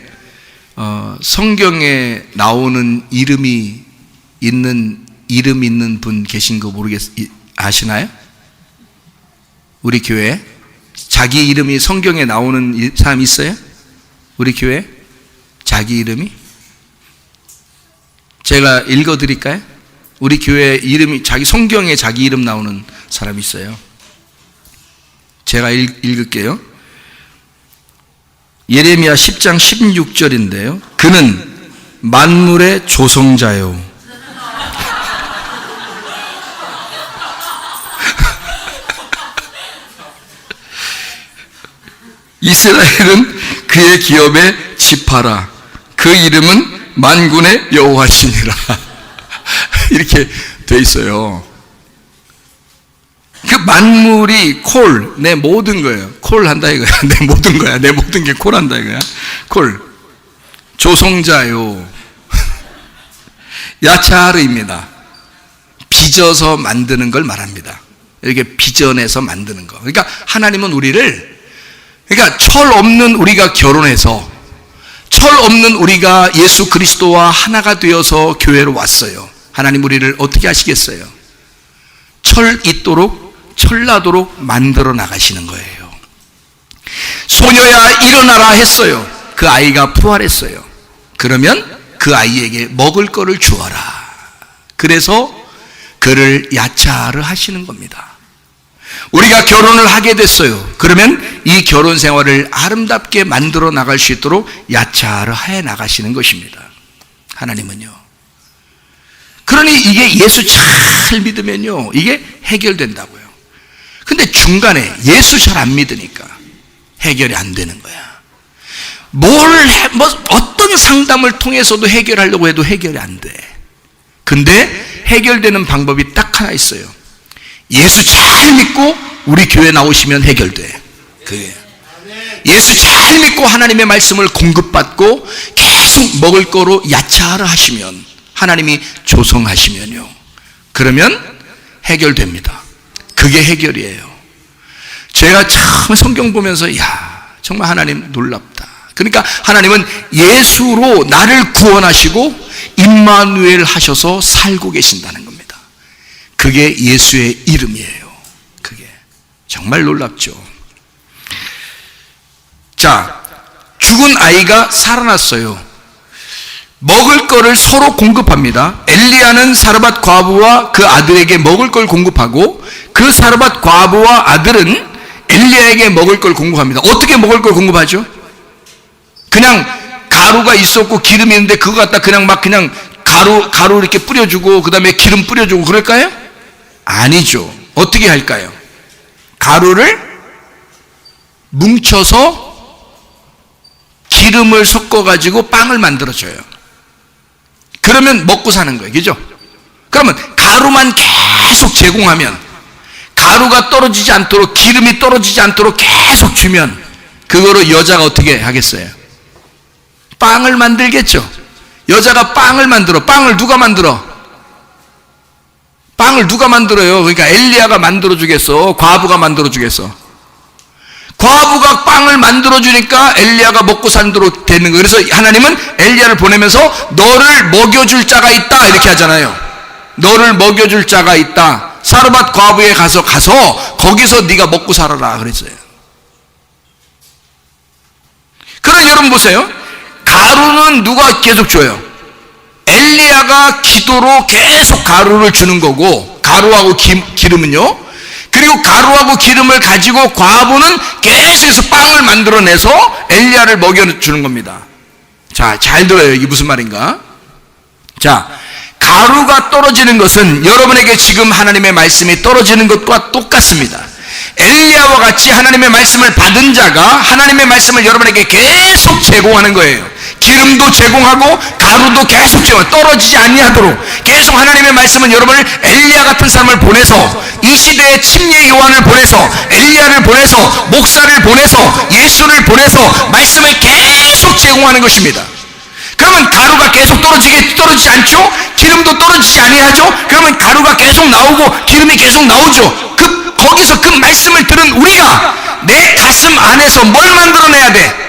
Speaker 1: 성경에 나오는 이름 있는 분 계신 거 아시나요? 우리 교회에 자기 이름이 성경에 나오는 사람 있어요? 우리 교회에 자기 이름이? 제가 읽어드릴까요? 우리 교회 이름이 성경에 자기 이름 나오는 사람 있어요. 제가 읽을게요. 예레미야 10장 16절인데요. 그는 만물의 조성자요. 이스라엘은 그의 기업의 지파라. 그 이름은 만군의 여호와시니라. 이렇게 돼 있어요. 그 만물이 내 모든 거예요. 한다 이거야. 내 모든 거야. 내 모든 게 한다 이거야. 조성자요. 야차르입니다. 빚어서 만드는 걸 말합니다. 이렇게 빚어내서 만드는 거. 그러니까 하나님은 그러니까 철 없는 우리가 결혼해서, 철 없는 우리가 예수 그리스도와 하나가 되어서 교회로 왔어요. 하나님 우리를 어떻게 하시겠어요? 철 나도록 만들어 나가시는 거예요. 소녀야 일어나라 했어요. 그 아이가 부활했어요. 그러면 그 아이에게 먹을 거를 주어라. 그래서 그를 야차를 하시는 겁니다. 우리가 결혼을 하게 됐어요. 그러면 이 결혼 생활을 아름답게 만들어 나갈 수 있도록 야차를 해 나가시는 것입니다. 하나님은요. 그러니 이게 예수 잘 믿으면요, 이게 해결된다고요. 근데 중간에 예수 잘 안 믿으니까 해결이 안 되는 거야. 어떤 상담을 통해서도 해결하려고 해도 해결이 안 돼. 근데 해결되는 방법이 딱 하나 있어요. 예수 잘 믿고 우리 교회 나오시면 해결돼. 그게 예수 잘 믿고 하나님의 말씀을 공급받고 계속 먹을 거로 야차하라 하시면, 하나님이 조성하시면요, 그러면 해결됩니다. 그게 해결이에요. 제가 참 성경 보면서 정말 하나님 놀랍다. 그러니까 하나님은 예수로 나를 구원하시고 임마누엘 하셔서 살고 계신다는 겁니다. 그게 예수의 이름이에요. 그게 정말 놀랍죠. 자, 죽은 아이가 살아났어요. 먹을 거를 서로 공급합니다. 엘리야는 사르밧 과부와 그 아들에게 먹을 걸 공급하고, 그 사르밧 과부와 아들은 엘리야에게 먹을 걸 공급합니다. 어떻게 먹을 걸 공급하죠? 그냥 가루가 있었고 기름이 있는데 그거 갖다 그냥 가루 이렇게 뿌려주고 그 다음에 기름 뿌려주고 그럴까요? 아니죠. 어떻게 할까요? 가루를 뭉쳐서 기름을 섞어가지고 빵을 만들어줘요. 그러면 먹고 사는 거예요. 그죠? 그러면 가루만 계속 제공하면, 가루가 떨어지지 않도록, 기름이 떨어지지 않도록 계속 주면, 그거로 여자가 어떻게 하겠어요? 빵을 만들겠죠. 여자가 빵을 만들어. 빵을 누가 만들어요? 그러니까 엘리야가 만들어주겠어? 과부가 만들어주겠어? 과부가 빵을 만들어주니까 엘리야가 먹고 살도록 되는 거예요. 그래서 하나님은 엘리야를 보내면서 너를 먹여줄 자가 있다 이렇게 하잖아요. 너를 먹여줄 자가 있다. 사르밧 과부에 가서 거기서 네가 먹고 살아라 그랬어요. 그럼 여러분 보세요. 가루는 누가 계속 줘요? 엘리야가 기도로 계속 가루를 주는 거고, 가루하고 기름은요. 그리고 가루하고 기름을 가지고 과부는 계속해서 빵을 만들어내서 엘리야를 먹여주는 겁니다. 자, 잘 들어요. 이게 무슨 말인가? 자, 가루가 떨어지는 것은 여러분에게 지금 하나님의 말씀이 떨어지는 것과 똑같습니다. 엘리야와 같이 하나님의 말씀을 받은 자가 하나님의 말씀을 여러분에게 계속 제공하는 거예요. 기름도 제공하고 가루도 계속 떨어지지 아니하도록 계속 하나님의 말씀은 여러분을 엘리야 같은 사람을 보내서, 이 시대의 침례 요한을 보내서, 엘리야를 보내서, 목사를 보내서, 예수를 보내서 말씀을 계속 제공하는 것입니다. 그러면 가루가 계속 떨어지지 않죠? 기름도 떨어지지 아니하죠? 그러면 가루가 계속 나오고 기름이 계속 나오죠. 거기서 그 말씀을 들은 우리가 내 가슴 안에서 뭘 만들어내야 돼?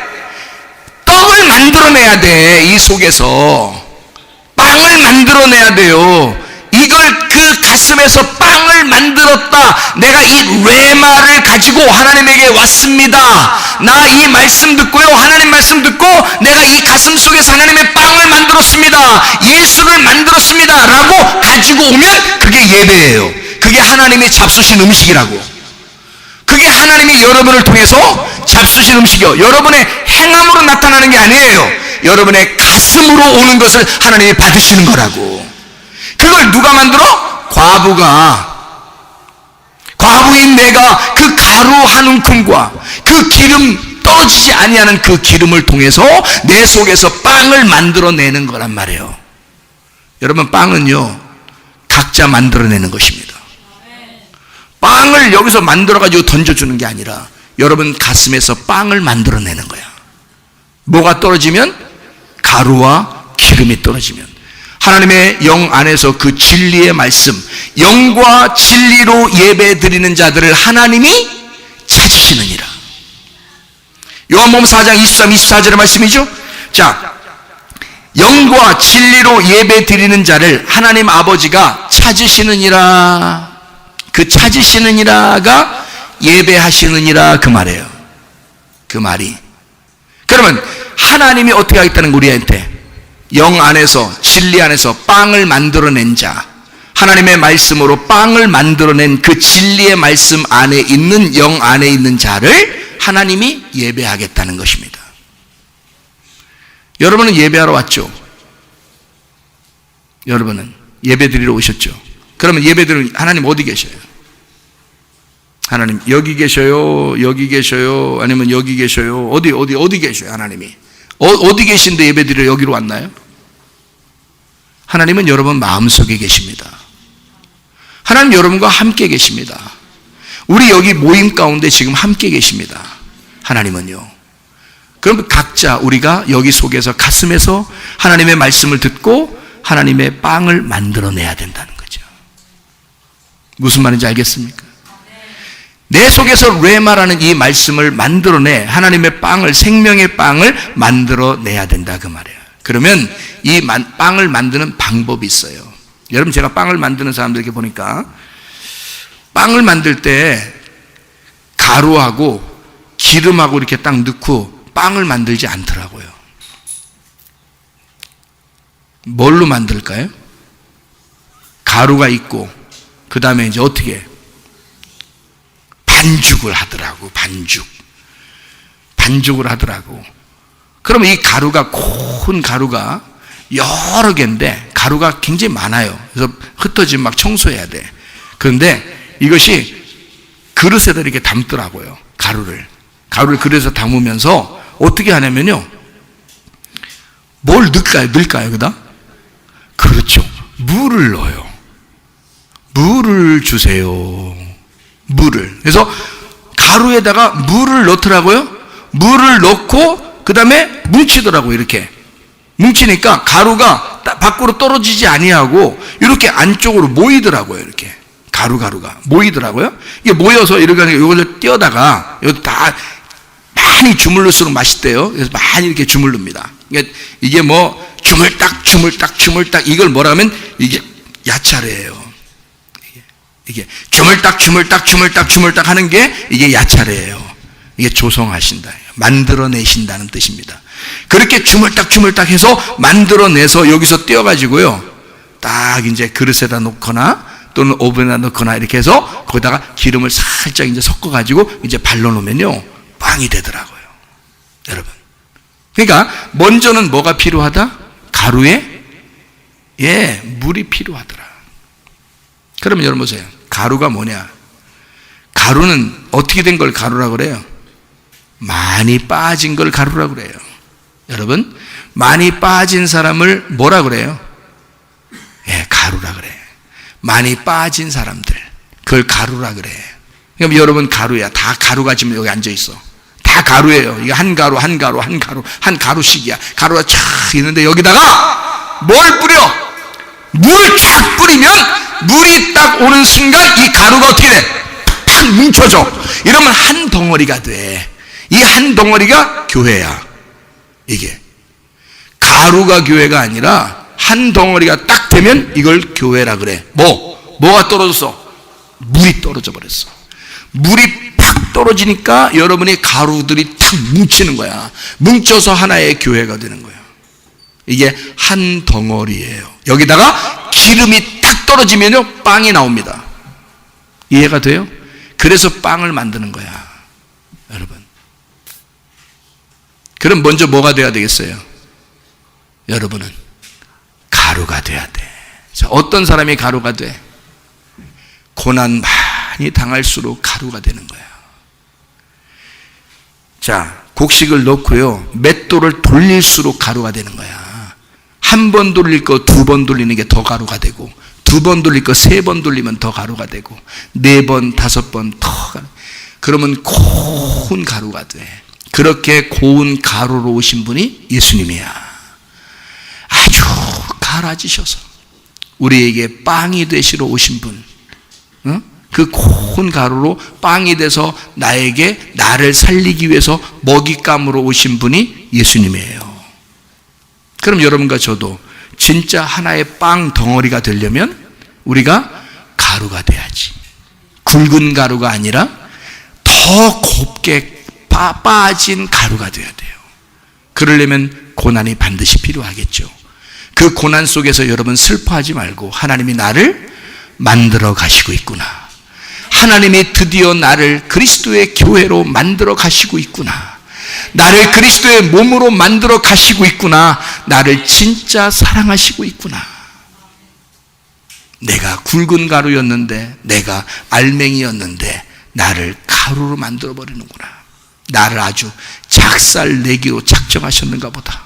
Speaker 1: 만들어내야 돼. 이 속에서 빵을 만들어내야 돼요. 이걸 그 가슴에서 빵을 만들었다. 내가 이 레마를 가지고 하나님에게 왔습니다. 나 이 말씀 듣고요, 하나님 말씀 듣고 내가 이 가슴 속에서 하나님의 빵을 만들었습니다, 예수를 만들었습니다 라고 가지고 오면 그게 예배예요. 그게 하나님이 잡수신 음식이라고. 그게 하나님이 여러분을 통해서 잡수신 음식이요, 여러분의 행함으로 나타나는 게 아니에요. 여러분의 가슴으로 오는 것을 하나님이 받으시는 거라고. 그걸 누가 만들어? 과부인 내가 그 가루 한 움큼과 그 기름 떨어지지 아니하는 그 기름을 통해서 내 속에서 빵을 만들어내는 거란 말이에요. 여러분, 빵은요 각자 만들어내는 것입니다. 빵을 여기서 만들어가지고 던져주는 게 아니라 여러분 가슴에서 빵을 만들어내는 거야. 뭐가 떨어지면? 가루와 기름이 떨어지면 하나님의 영 안에서 그 진리의 말씀, 영과 진리로 예배 드리는 자들을 하나님이 찾으시느니라. 요한복음 4장 23, 24절의 말씀이죠. 자, 영과 진리로 예배 드리는 자를 하나님 아버지가 찾으시느니라. 그 찾으시느니라가 예배하시느니라 그 말이에요. 그 말이. 그러면 하나님이 어떻게 하겠다는 우리한테? 영 안에서, 진리 안에서 빵을 만들어낸 자, 하나님의 말씀으로 빵을 만들어낸 그 진리의 말씀 안에 있는, 영 안에 있는 자를 하나님이 예배하겠다는 것입니다. 여러분은 예배하러 왔죠? 여러분은 예배 드리러 오셨죠? 그러면 예배 드리러 하나님 어디 계셔요? 하나님 여기 계셔요? 여기 계셔요? 아니면 여기 계셔요? 어디 계셔요? 하나님이 어디 계신데 예배 드리러 여기로 왔나요? 하나님은 여러분 마음속에 계십니다. 하나님 여러분과 함께 계십니다. 우리 여기 모임 가운데 지금 함께 계십니다. 하나님은요. 그럼 각자 우리가 여기 속에서 가슴에서 하나님의 말씀을 듣고 하나님의 빵을 만들어내야 된다는 거죠. 무슨 말인지 알겠습니까? 내 속에서 레마라는 이 말씀을 만들어내 하나님의 빵을, 생명의 빵을 만들어내야 된다 그 말이에요. 그러면 이 빵을 만드는 방법이 있어요. 여러분, 제가 빵을 만드는 사람들에게 보니까 빵을 만들 때 가루하고 기름하고 이렇게 딱 넣고 빵을 만들지 않더라고요. 뭘로 만들까요? 가루가 있고 그 다음에 이제 어떻게 반죽을 하더라고. 반죽을 하더라고. 그러면 이 가루가, 고운 가루가 여러 개인데 가루가 굉장히 많아요. 그래서 흩어지면 막 청소해야 돼. 그런데 이것이 그릇에다 이렇게 담더라고요. 가루를 그릇에 담으면서 어떻게 하냐면요, 뭘 넣을까요 그다? 그렇죠, 물을 넣어요. 물을 주세요. 물을. 그래서 가루에다가 물을 넣더라고요. 물을 넣고 그 다음에 뭉치더라고요. 이렇게 뭉치니까 가루가 밖으로 떨어지지 아니하고 이렇게 안쪽으로 모이더라고요. 이렇게 가루가 모이더라고요. 이게 모여서 이렇게 이걸 띄어다가 여기 다 많이 주물를수록 맛있대요. 그래서 많이 이렇게 주물릅니다. 이게 뭐 주물딱 이걸 뭐라 하면 이게 야차래예요. 이게 주물딱 하는 게 이게 야차래예요. 이게 조성하신다, 만들어내신다는 뜻입니다. 그렇게 주물딱 해서 만들어내서 여기서 띄어가지고요, 딱 이제 그릇에다 놓거나 또는 오븐에다 넣거나 이렇게 해서 거기다가 기름을 살짝 이제 섞어가지고 이제 발라놓으면요, 빵이 되더라고요. 여러분. 그러니까 먼저는 뭐가 필요하다? 가루에 물이 필요하더라. 그러면 여러분 보세요. 가루가 뭐냐? 가루는 어떻게 된 걸 가루라고 그래요? 많이 빠진 걸 가루라고 그래요. 여러분, 많이 빠진 사람을 뭐라 그래요? 가루라 그래. 많이 빠진 사람들, 그걸 가루라 그래. 그럼 여러분 가루야. 다 가루가 지금 여기 앉아 있어. 다 가루예요. 이게 한 가루씩이야. 가루가 쫙 있는데 여기다가 뭘 뿌려? 물을 쫙 뿌리면 물이 딱 오는 순간 이 가루가 어떻게 돼? 팍 뭉쳐져. 이러면 한 덩어리가 돼. 이 한 덩어리가 교회야. 이게 가루가 교회가 아니라 한 덩어리가 딱 되면 이걸 교회라 그래. 뭐가 떨어졌어? 물이 떨어져 버렸어. 물이 팍 떨어지니까 여러분의 가루들이 탁 뭉치는 거야. 뭉쳐서 하나의 교회가 되는 거야. 이게 한 덩어리예요. 여기다가 기름이 탁 떨어지면요, 빵이 나옵니다. 이해가 돼요? 그래서 빵을 만드는 거야, 여러분. 그럼 먼저 뭐가 돼야 되겠어요? 여러분은 가루가 돼야 돼. 자, 어떤 사람이 가루가 돼? 고난 많이 당할수록 가루가 되는 거야. 자, 곡식을 넣고요, 맷돌을 돌릴수록 가루가 되는 거야. 한 번 돌릴 거 2번 돌리는 게 더 가루가 되고, 2번 돌릴 거 3번 돌리면 더 가루가 되고, 4번, 5번 더 가루. 그러면 고운 가루가 돼. 그렇게 고운 가루로 오신 분이 예수님이야. 아주 갈아지셔서 우리에게 빵이 되시러 오신 분, 그 고운 가루로 빵이 돼서 나를 살리기 위해서 먹잇감으로 오신 분이 예수님이에요. 그럼 여러분과 저도 진짜 하나의 빵 덩어리가 되려면 우리가 가루가 돼야지. 굵은 가루가 아니라 더 곱게 빠진 가루가 돼야 돼요. 그러려면 고난이 반드시 필요하겠죠. 그 고난 속에서 여러분 슬퍼하지 말고, 하나님이 나를 만들어 가시고 있구나. 하나님이 드디어 나를 그리스도의 교회로 만들어 가시고 있구나. 나를 그리스도의 몸으로 만들어 가시고 있구나. 나를 진짜 사랑하시고 있구나. 내가 굵은 가루였는데, 내가 알맹이였는데 나를 가루로 만들어 버리는구나. 나를 아주 작살내기로 작정하셨는가 보다.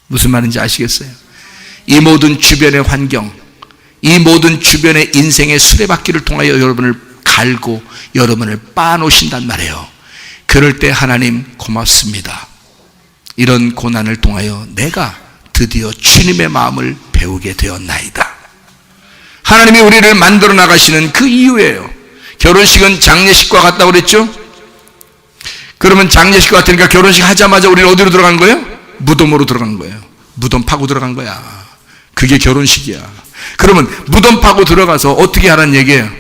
Speaker 1: 무슨 말인지 아시겠어요? 이 모든 주변의 환경, 이 모든 주변의 인생의 수레바퀴를 통하여 여러분을 갈고 여러분을 빻아놓으신단 말이에요. 그럴 때 하나님 고맙습니다. 이런 고난을 통하여 내가 드디어 주님의 마음을 배우게 되었나이다. 하나님이 우리를 만들어 나가시는 그 이유예요. 결혼식은 장례식과 같다고 그랬죠? 그러면 장례식 같으니까 결혼식 하자마자 우리는 어디로 들어간 거예요? 무덤으로 들어간 거예요. 무덤 파고 들어간 거야. 그게 결혼식이야. 그러면 무덤 파고 들어가서 어떻게 하라는 얘기예요?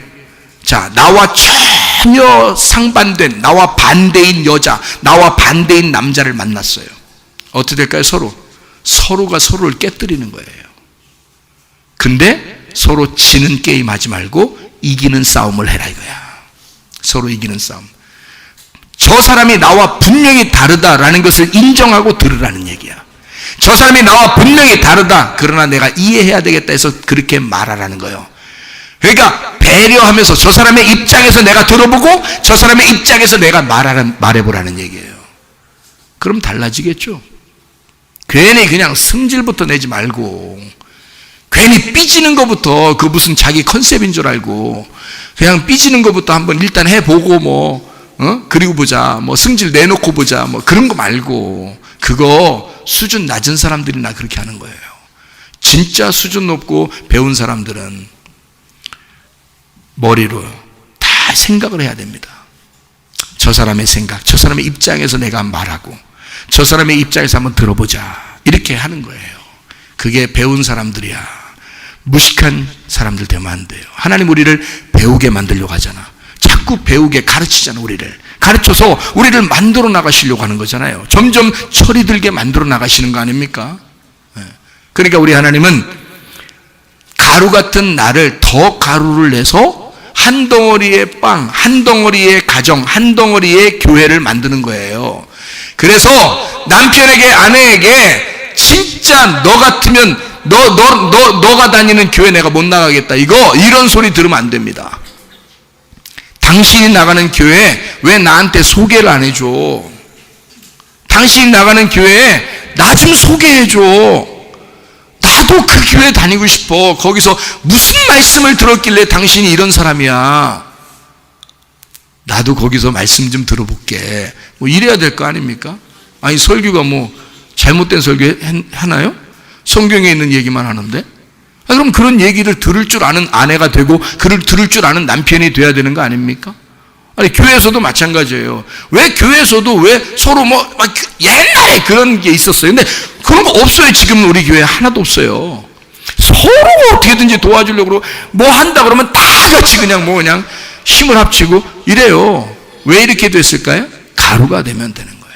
Speaker 1: 자, 나와 전혀 상반된, 나와 반대인 여자, 나와 반대인 남자를 만났어요. 어떻게 될까요? 서로가 서로를 깨뜨리는 거예요. 근데 서로 지는 게임 하지 말고 이기는 싸움을 해라 이거야. 서로 이기는 싸움. 저 사람이 나와 분명히 다르다라는 것을 인정하고 들으라는 얘기야. 저 사람이 나와 분명히 다르다. 그러나 내가 이해해야 되겠다 해서 그렇게 말하라는 거예요. 그러니까 배려하면서 저 사람의 입장에서 내가 들어보고 저 사람의 입장에서 내가 말해보라는 얘기예요. 그럼 달라지겠죠. 괜히 그냥 승질부터 내지 말고, 괜히 삐지는 것부터 그 무슨 자기 컨셉인 줄 알고 그냥 삐지는 것부터 한번 일단 해보고 그리고 보자, 승질 내놓고 보자, 그런 거 말고, 그거 수준 낮은 사람들이나 그렇게 하는 거예요. 진짜 수준 높고 배운 사람들은 머리로 다 생각을 해야 됩니다. 저 사람의 생각, 저 사람의 입장에서 내가 말하고, 저 사람의 입장에서 한번 들어보자, 이렇게 하는 거예요. 그게 배운 사람들이야. 무식한 사람들 되면 안 돼요. 하나님 우리를 배우게 만들려고 하잖아. 자꾸 배우게 가르치잖아. 우리를 가르쳐서 우리를 만들어 나가시려고 하는 거잖아요. 점점 철이 들게 만들어 나가시는 거 아닙니까? 그러니까 우리 하나님은 가루 같은 나를 더 가루를 내서 한 덩어리의 빵, 한 덩어리의 가정, 한 덩어리의 교회를 만드는 거예요. 그래서 남편에게, 아내에게 진짜 너 같으면 너가 다니는 교회 내가 못 나가겠다, 이런 소리 들으면 안 됩니다. 당신이 나가는 교회에 왜 나한테 소개를 안 해줘? 당신이 나가는 교회에 나 좀 소개해줘. 나도 그 교회 다니고 싶어. 거기서 무슨 말씀을 들었길래 당신이 이런 사람이야. 나도 거기서 말씀 좀 들어볼게. 이래야 될 거 아닙니까? 아니, 설교가 잘못된 설교 하나요? 성경에 있는 얘기만 하는데? 그럼 그런 얘기를 들을 줄 아는 아내가 되고, 그를 들을 줄 아는 남편이 돼야 되는 거 아닙니까? 아니, 교회에서도 마찬가지예요. 왜 교회에서도 왜 서로 막 옛날에 그런 게 있었어요. 근데 그런 거 없어요. 지금 우리 교회 하나도 없어요. 서로 어떻게든지 도와주려고 그러고 뭐 한다 그러면 다 같이 그냥 힘을 합치고 이래요. 왜 이렇게 됐을까요? 가루가 되면 되는 거예요.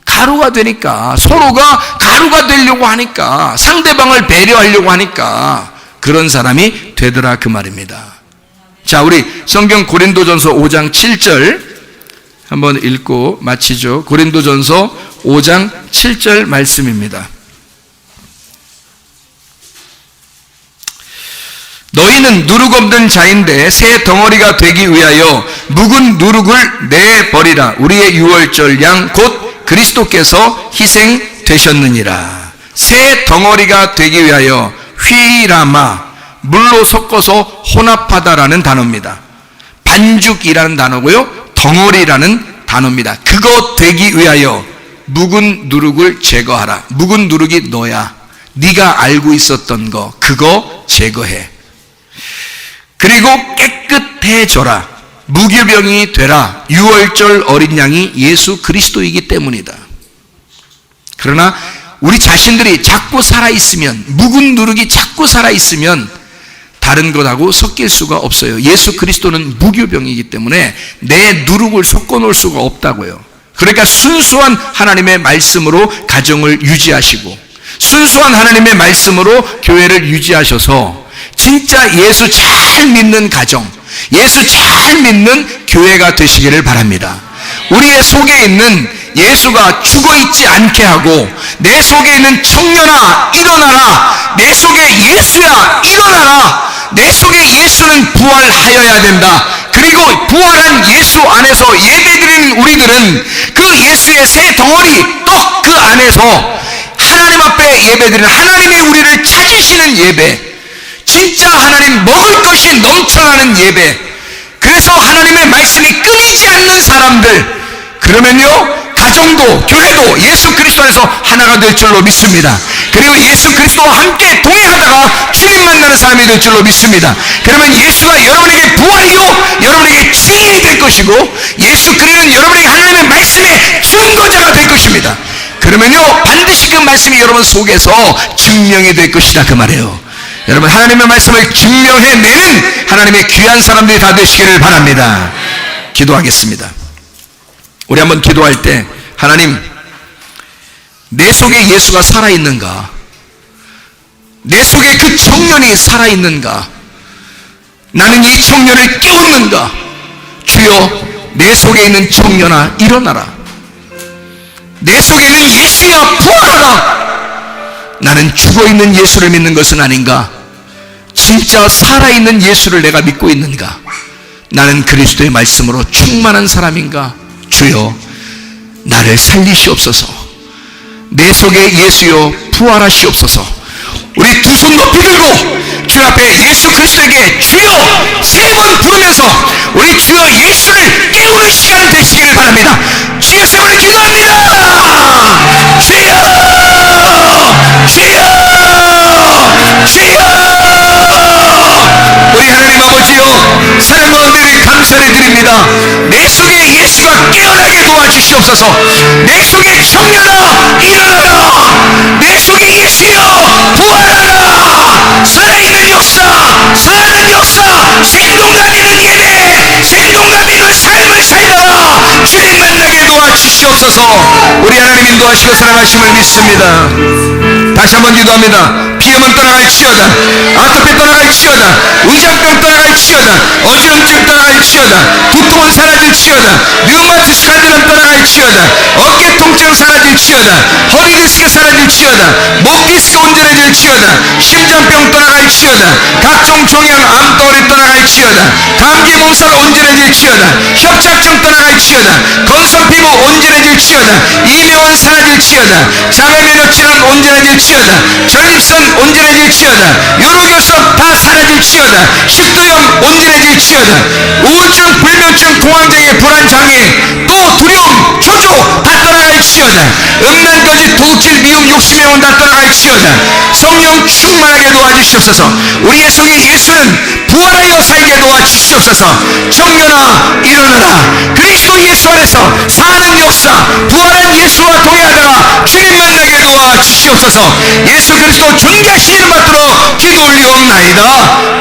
Speaker 1: 가루가 되니까, 서로가 가루가 되려고 하니까, 상대방을 배려하려고 하니까 그런 사람이 되더라 그 말입니다. 자, 우리 성경 고린도전서 5장 7절 한번 읽고 마치죠. 고린도전서 5장 7절 말씀입니다. 너희는 누룩 없는 자인데 새 덩어리가 되기 위하여 묵은 누룩을 내버리라. 우리의 유월절 양 곧 그리스도께서 희생되셨느니라. 새 덩어리가 되기 위하여 휘라마, 물로 섞어서 혼합하다라는 단어입니다. 반죽이라는 단어고요, 덩어리라는 단어입니다. 그거 되기 위하여 묵은 누룩을 제거하라. 묵은 누룩이 너야. 네가 알고 있었던 거 그거 제거해. 그리고 깨끗해져라. 무교병이 되라. 유월절 어린 양이 예수 그리스도이기 때문이다. 그러나 우리 자신들이 자꾸 살아있으면, 묵은 누룩이 자꾸 살아있으면 다른 것하고 섞일 수가 없어요. 예수 그리스도는 무교병이기 때문에 내 누룩을 섞어 놓을 수가 없다고요. 그러니까 순수한 하나님의 말씀으로 가정을 유지하시고, 순수한 하나님의 말씀으로 교회를 유지하셔서 진짜 예수 잘 믿는 가정, 예수 잘 믿는 교회가 되시기를 바랍니다. 우리의 속에 있는 예수가 죽어있지 않게 하고, 내 속에 있는 청년아 일어나라, 내 속에 예수야 일어나라, 내 속에 예수는 부활하여야 된다. 그리고 부활한 예수 안에서 예배드리는 우리들은 그 예수의 새 덩어리 떡 그 안에서 하나님 앞에 예배드리는, 하나님이 우리를 찾으시는 예배, 진짜 하나님 먹을 것이 넘쳐나는 예배, 그래서 하나님의 말씀이 끊이지 않는 사람들, 그러면요 가정도 교회도 예수 그리스도 안에서 하나가 될 줄로 믿습니다. 그리고 예수 그리스도와 함께 동행하다가 주님 만나는 사람이 될 줄로 믿습니다. 그러면 예수가 여러분에게 부활이요 여러분에게 증인이 될 것이고, 예수 그리스도는 여러분에게 하나님의 말씀의 증거자가 될 것입니다. 그러면요 반드시 그 말씀이 여러분 속에서 증명이 될 것이다 그 말이에요. 여러분 하나님의 말씀을 증명해내는 하나님의 귀한 사람들이 다 되시기를 바랍니다. 기도하겠습니다. 우리 한번 기도할 때, 하나님, 내 속에 예수가 살아있는가? 내 속에 그 청년이 살아있는가? 나는 이 청년을 깨웠는가? 주여, 내 속에 있는 청년아 일어나라. 내 속에 있는 예수야 부활하라. 나는 죽어있는 예수를 믿는 것은 아닌가? 진짜 살아있는 예수를 내가 믿고 있는가? 나는 그리스도의 말씀으로 충만한 사람인가? 주여, 나를 살리시옵소서. 내 속에 예수여 부활하시옵소서. 우리 두 손 높이 들고 주 앞에 예수 그리스도에게 주여 세 번 부르면서 우리 주여 예수를 깨우는 시간 되시기를 바랍니다. 주여 세 번을 기도합니다. 주여, 주여, 주여. 우리 하나님 아버지여, 사랑과 은혜를 감사를 드립니다. 내 속에 예수가 깨어나게 도와주시옵소서. 내 속에 청년아 일어나라. 내 속에 예수여 부활하라. 살아있는 역사, 사는 역사, 생동감 있는 예배, 생동감 있는 삶을 살다 주님 만나게 도와주시옵소서. 우리 하나님 인도하시고 사랑하심을 믿습니다. 다시 한번 기도합니다. 피임은 떠나갈지어다, 아토피 떠나갈지어다, 위장병 떠나갈지어다, 어지럼증 떠나갈지어다, 두통은 사라질지어다, 류마티스 간질환 떠나갈지어다, 어깨 통증 사라질지어다, 허리 디스크 사라질지어다, 목 디스크 온전해질지어다, 심장병 떠나갈지어다, 각종 종양 암 덩어리 떠나갈지어다, 감기 몸살 온전해질지어다, 협착증 떠나갈지어다, 건성 피부 온전해질지어다, 이명은 사라질지어다, 장애면역질환 온전해질지어다, 전립선 온전해질지어다, 요로결석 다 사라질지어다, 식도염 온전해질지어다, 우울증, 불면증, 공황장애, 불안장애, 또 두려움, 초조 다 떠나갈지어다, 음란거짓, 도둑질, 미움, 욕심의 영혼 다 떠나갈지어다. 주시옵소서. 성령 충만하게 도와주시옵소서. 우리의 속에 예수는 부활하여 살게 도와주시옵소서. 청년아 일어나라. 그리스도 예수 안에서 사는 역사, 부활한 예수와 동행하다가 주님 만나게 도와주시옵소서. 예수 그리스도 존귀하신 이름 받들어 기도 올리옵나이다.